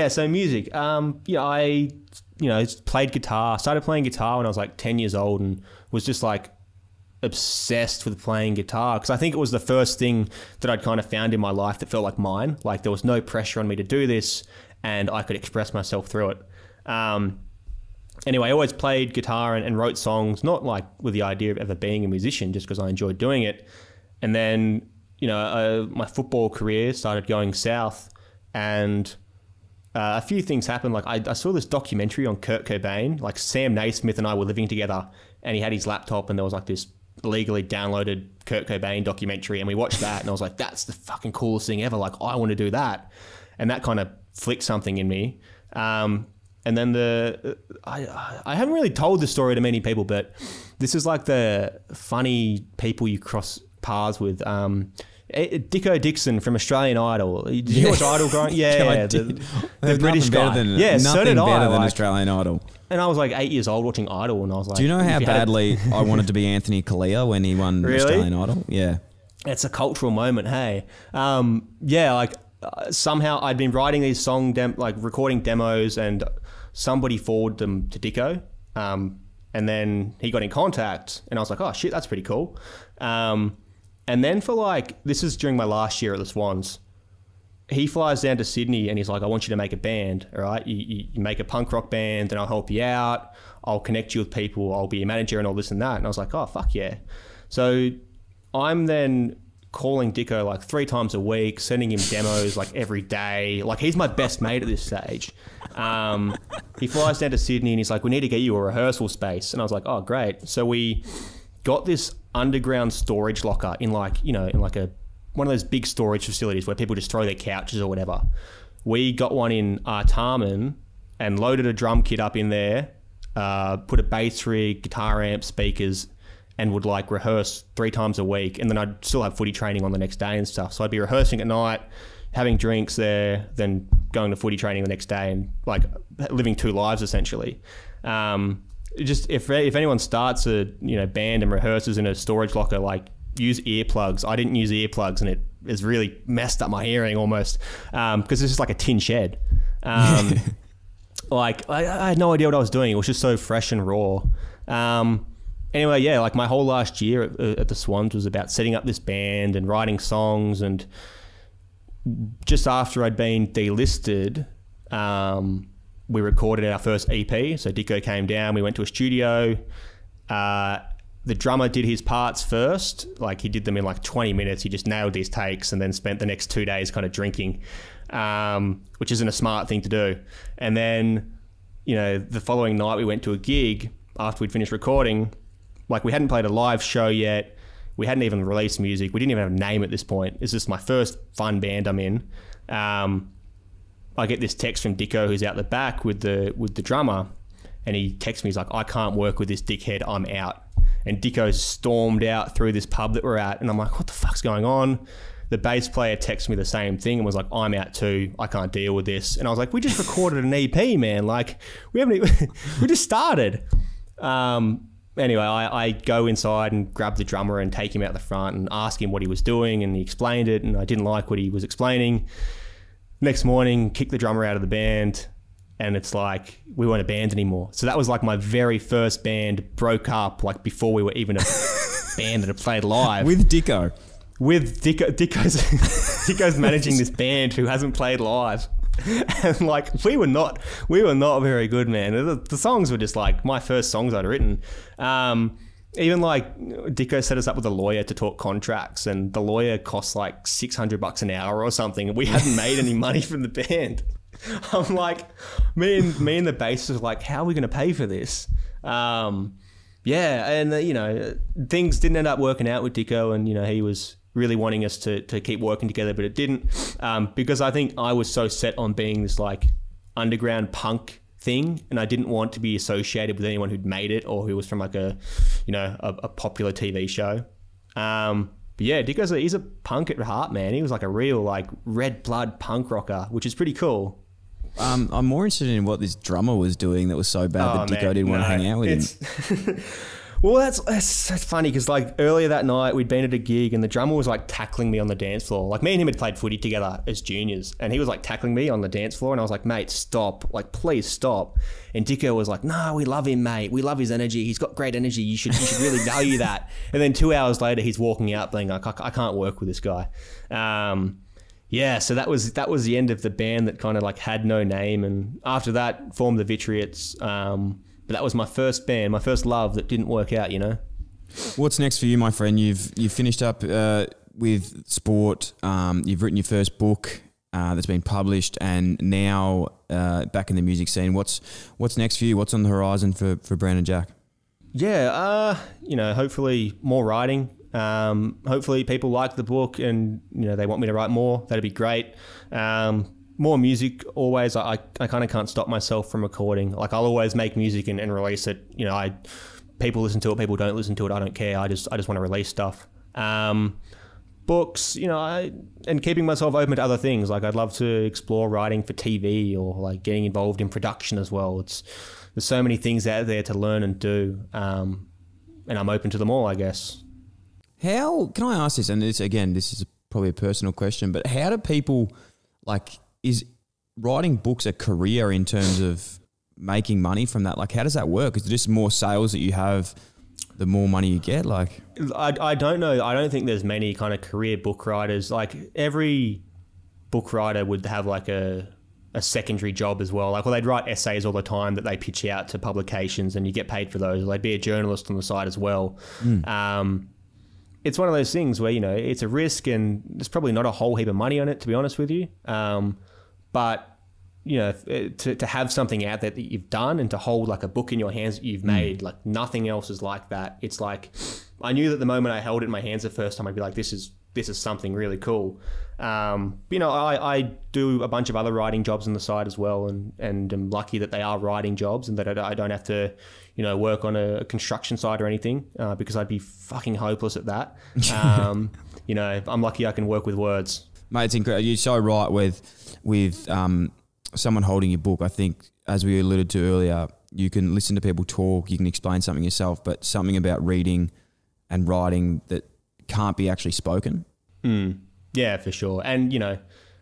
So music. I played guitar. Started playing guitar when I was like 10 years old, and was just like obsessed with playing guitar, because I think it was the first thing that I'd kind of found in my life that felt like mine. Like, there was no pressure on me to do this, and I could express myself through it. Anyway, I always played guitar and wrote songs, not like with the idea of ever being a musician, just because I enjoyed doing it. And then, my football career started going south, and a few things happened. Like, I saw this documentary on Kurt Cobain. Like, Sam Naismith and I were living together, and he had his laptop, and there was like this illegally downloaded Kurt Cobain documentary, and we watched that, and I was like, that's the fucking coolest thing ever. Like, I want to do that. And that kind of flicked something in me. And then I haven't really told this story to many people, but this is like the funny people you cross paths with. Dicko Dixon from Australian Idol. Did you watch Idol growing? Yeah, the British guy. So did I. Better than Australian Idol. And I was like 8 years old watching Idol, and I was like, do you know how badly I wanted to be Anthony Kalia when he won Australian Idol? Yeah. It's a cultural moment, hey. Somehow I'd been writing these recording demos, and somebody forwarded them to Dicko. And then he got in contact, and I was like, oh shit, that's pretty cool. And then this is during my last year at the Swans, he flies down to Sydney, and he's like, I want you to make a band, all right? You make a punk rock band, and I'll help you out. I'll connect you with people. I'll be your manager and all this and that. And I was like, oh, fuck yeah. So I'm then calling Dicko like 3 times a week, sending him demos like every day. Like, he's my best mate at this stage. He flies down to Sydney, and he's like, we need to get you a rehearsal space. And I was like, oh, great. So we got this underground storage locker in one of those big storage facilities where people just throw their couches or whatever. We got one in Artarmon and loaded a drum kit up in there, put a bass rig, guitar amp, speakers, and would like rehearse 3 times a week. And then I'd still have footy training on the next day and stuff. So I'd be rehearsing at night, having drinks there, then going to footy training the next day, and like living 2 lives essentially. Just if anyone starts a band and rehearses in a storage locker, like, use earplugs. I didn't use earplugs, and it has really messed up my hearing almost, because it's just like a tin shed. Like, I had no idea what I was doing. It was just so fresh and raw. Anyway, yeah, like my whole last year at the Swans was about setting up this band and writing songs. And just after I'd been delisted, we recorded our first EP. So Dicko came down, we went to a studio. The drummer did his parts first. Like, he did them in like 20 minutes. He just nailed these takes, and then spent the next 2 days kind of drinking, which isn't a smart thing to do. And then, the following night we went to a gig, after we'd finished recording, like we hadn't played a live show yet. We hadn't even released music. We didn't even have a name at this point. It's just my first fun band I'm in. I get this text from Dicko, who's out the back with the drummer, and he texts me, he's like, I can't work with this dickhead, I'm out. And Dicko stormed out through this pub that we're at, and I'm like, what the fuck's going on? The bass player texted me the same thing and was like, I'm out too, I can't deal with this. And I was like, we just recorded an EP, man. Like, we haven't even, we just started. Anyway, I go inside and grab the drummer and take him out the front and ask him what he was doing, and he explained it, and I didn't like what he was explaining. Next morning, kick the drummer out of the band, and it's like, we weren't a band anymore. So that was like my very first band broke up, like before we were even a band that had played live. With Dicko. With Dicko's managing this band who hasn't played live. And like, we were not very good, man. The songs were just like my first songs I'd written. Even like Dicko set us up with a lawyer to talk contracts, and the lawyer cost like $600 an hour or something. And we hadn't made any money from the band. I'm like, me and the bassist was like, how are we going to pay for this? Yeah. And you know, things didn't end up working out with Dicko, and you know, he was really wanting us to keep working together, but it didn't, because I think I was so set on being this like underground punk thing, and I didn't want to be associated with anyone who'd made it or who was from like a popular TV show. But yeah, Dicko's he's a punk at heart, man. He was like a real like red blood punk rocker, which is pretty cool. I'm more interested in what this drummer was doing that was so bad that Dicko didn't want to hang out with him. Well, that's funny, because like earlier that night we'd been at a gig and the drummer was like tackling me on the dance floor. Like, me and him had played footy together as juniors, and he was like tackling me on the dance floor, and I was like, mate, stop, like please stop. And Dicko was like, no, we love him, mate. We love his energy. He's got great energy. You should really value that. And then 2 hours later, he's walking out being like, I can't work with this guy. Yeah, so that was the end of the band that kind of like had no name, and after that formed the Vitriots. But that was my first band, my first love that didn't work out, you know. What's next for you, my friend? You've finished up with sport. You've written your first book that's been published, and now back in the music scene. What's next for you? What's on the horizon for Brandon Jack? Yeah, you know, hopefully more writing. Hopefully people like the book and, you know, they want me to write more. That'd be great. More music always. I kind of can't stop myself from recording. Like, I'll always make music and release it. You know, people listen to it, people don't listen to it. I don't care. I just want to release stuff. Books, you know, and keeping myself open to other things. Like, I'd love to explore writing for TV or like getting involved in production as well. There's so many things out there to learn and do. And I'm open to them all, I guess. How, can I ask this? And this is probably a personal question, but how do people, like, is writing books a career in terms of making money from that? Like, how does that work? Is it just more sales that you have, the more money you get? Like, I don't know. I don't think there's many kind of career book writers. Like, every book writer would have like a secondary job as well. Like, well, they'd write essays all the time that they pitch out to publications, and you get paid for those. Or they'd be a journalist on the side as well. It's one of those things where, you know, it's a risk, and there's probably not a whole heap of money on it, to be honest with you. But, you know, to have something out there that you've done, and to hold like a book in your hands that you've made, like nothing else is like that. It's like, I knew that the moment I held it in my hands the first time, I'd be like, this is something really cool. You know, I do a bunch of other writing jobs on the side as well, and I'm lucky that they are writing jobs, and that I don't have to, you know, work on a construction site or anything, because I'd be fucking hopeless at that. You know, I'm lucky I can work with words. Mate, it's incredible. You're so right with someone holding your book. I think, as we alluded to earlier, you can listen to people talk, you can explain something yourself, but something about reading and writing that can't be actually spoken. Yeah, for sure. And, you know,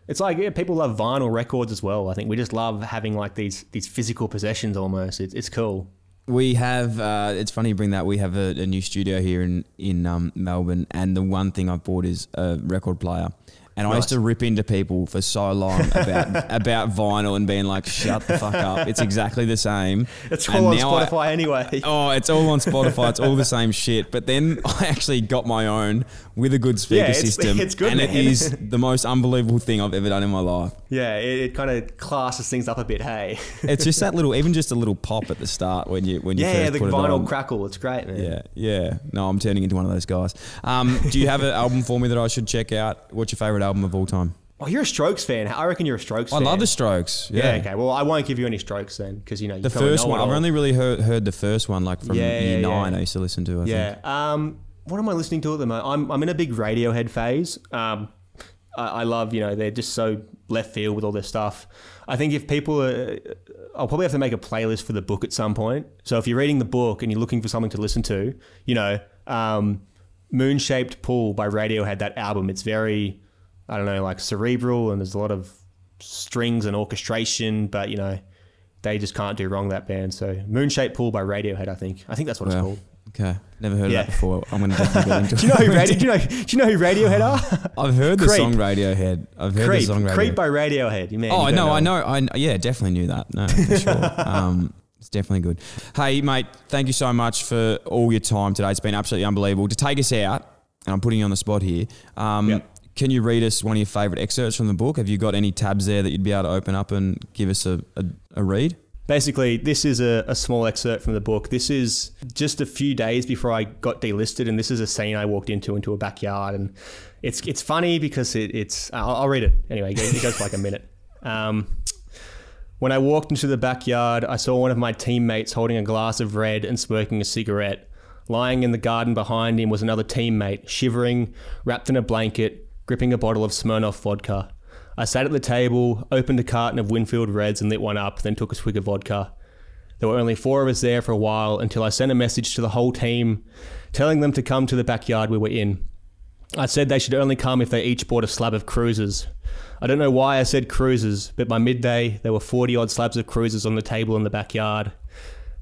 it's like, yeah, people love vinyl records as well. I think we just love having like these physical possessions almost. It's cool. We have, it's funny you bring that, we have a new studio here in Melbourne, and the one thing I've bought is a record player. And I used to rip into people for so long about vinyl and being like, shut the fuck up. It's exactly the same. It's all on Spotify anyway. Oh, it's all on Spotify. It's all the same shit. But then I actually got my own with a good speaker system. It's good, and man. it is the most unbelievable thing I've ever done in my life. Yeah, it kind of classes things up a bit, hey. It's just that little, even just a little pop at the start when you first put it on. Yeah, the vinyl crackle. It's great, man. Yeah. No, I'm turning into one of those guys. Do you have an album for me that I should check out? What's your favourite album of all time? Oh, you're a Strokes fan. I reckon you're a Strokes fan. I love the Strokes. Yeah. Okay. Well, I won't give you any Strokes then, because you the first one. I've only really heard the first one, like from year 9. I used to listen to. I think. What am I listening to at the moment? I'm in a big Radiohead phase. I love, they're just so left field with all their stuff. I think if people I'll probably have to make a playlist for the book at some point. So if you're reading the book and you're looking for something to listen to, Moon-Shaped Pool by Radiohead, that album, it's very, I don't know, like cerebral, and there's a lot of strings and orchestration, but they just can't do wrong, that band. So Moon-Shaped Pool by Radiohead, I think that's what it's called. Okay, never heard of that before. I'm going to definitely go into it. Do you know who Radiohead are? I've heard the song Radiohead. Creep by Radiohead. Man, I know. Yeah, definitely knew that. No, for sure. It's definitely good. Hey, mate, thank you so much for all your time today. It's been absolutely unbelievable. To take us out, and I'm putting you on the spot here, can you read us one of your favourite excerpts from the book? Have you got any tabs there that you'd be able to open up and give us a read? Basically, this is a small excerpt from the book. This is just a few days before I got delisted, and this is a scene I walked into a backyard, and it's funny because it's I'll read it anyway. It goes for like a minute. When I walked into the backyard, I saw one of my teammates holding a glass of red and smoking a cigarette. Lying in the garden behind him was another teammate, shivering, wrapped in a blanket, gripping a bottle of Smirnoff vodka. I sat at the table, opened a carton of Winfield Reds and lit one up, then took a swig of vodka. There were only 4 of us there for a while until I sent a message to the whole team, telling them to come to the backyard we were in. I said they should only come if they each bought a slab of cruisers. I don't know why I said cruisers, but by midday, there were 40-odd slabs of cruisers on the table in the backyard.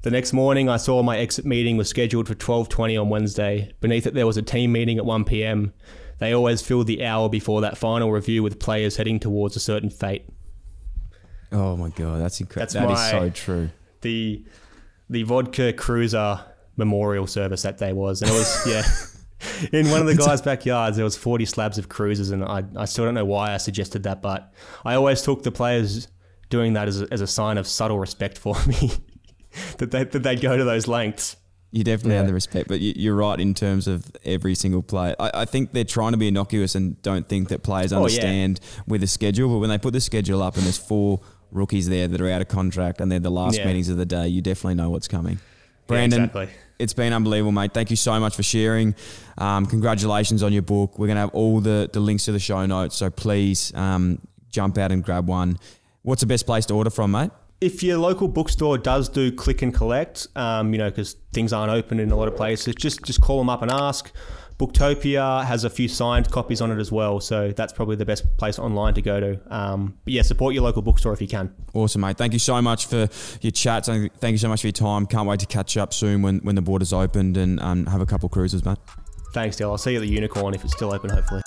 The next morning, I saw my exit meeting was scheduled for 12:20 on Wednesday. Beneath it, there was a team meeting at 1 p.m. They always filled the hour before that final review with players heading towards a certain fate. Oh my God, that's incredible. That is so true. The vodka cruiser memorial service that day was, and it was, in one of the guys' backyards, there was 40 slabs of cruisers, and I still don't know why I suggested that, but I always took the players doing that as a sign of subtle respect for me, that they'd go to those lengths. You definitely have the respect, but you're right in terms of every single player. I think they're trying to be innocuous and don't think that players understand with the schedule, but when they put the schedule up and there's 4 rookies there that are out of contract and they're the last meetings of the day, you definitely know what's coming. Brandon, it's been unbelievable, mate. Thank you so much for sharing. Congratulations on your book. We're going to have all the links to the show notes, so please jump out and grab one. What's the best place to order from, mate? If your local bookstore does do click and collect, because things aren't open in a lot of places, just call them up and ask. Booktopia has a few signed copies on it as well, so that's probably the best place online to go to. But support your local bookstore if you can. Awesome, mate. Thank you so much for your chats. Thank you so much for your time. Can't wait to catch up soon when the borders opened and have a couple cruises, mate. Thanks, Dyl. I'll see you at the Unicorn if it's still open, hopefully.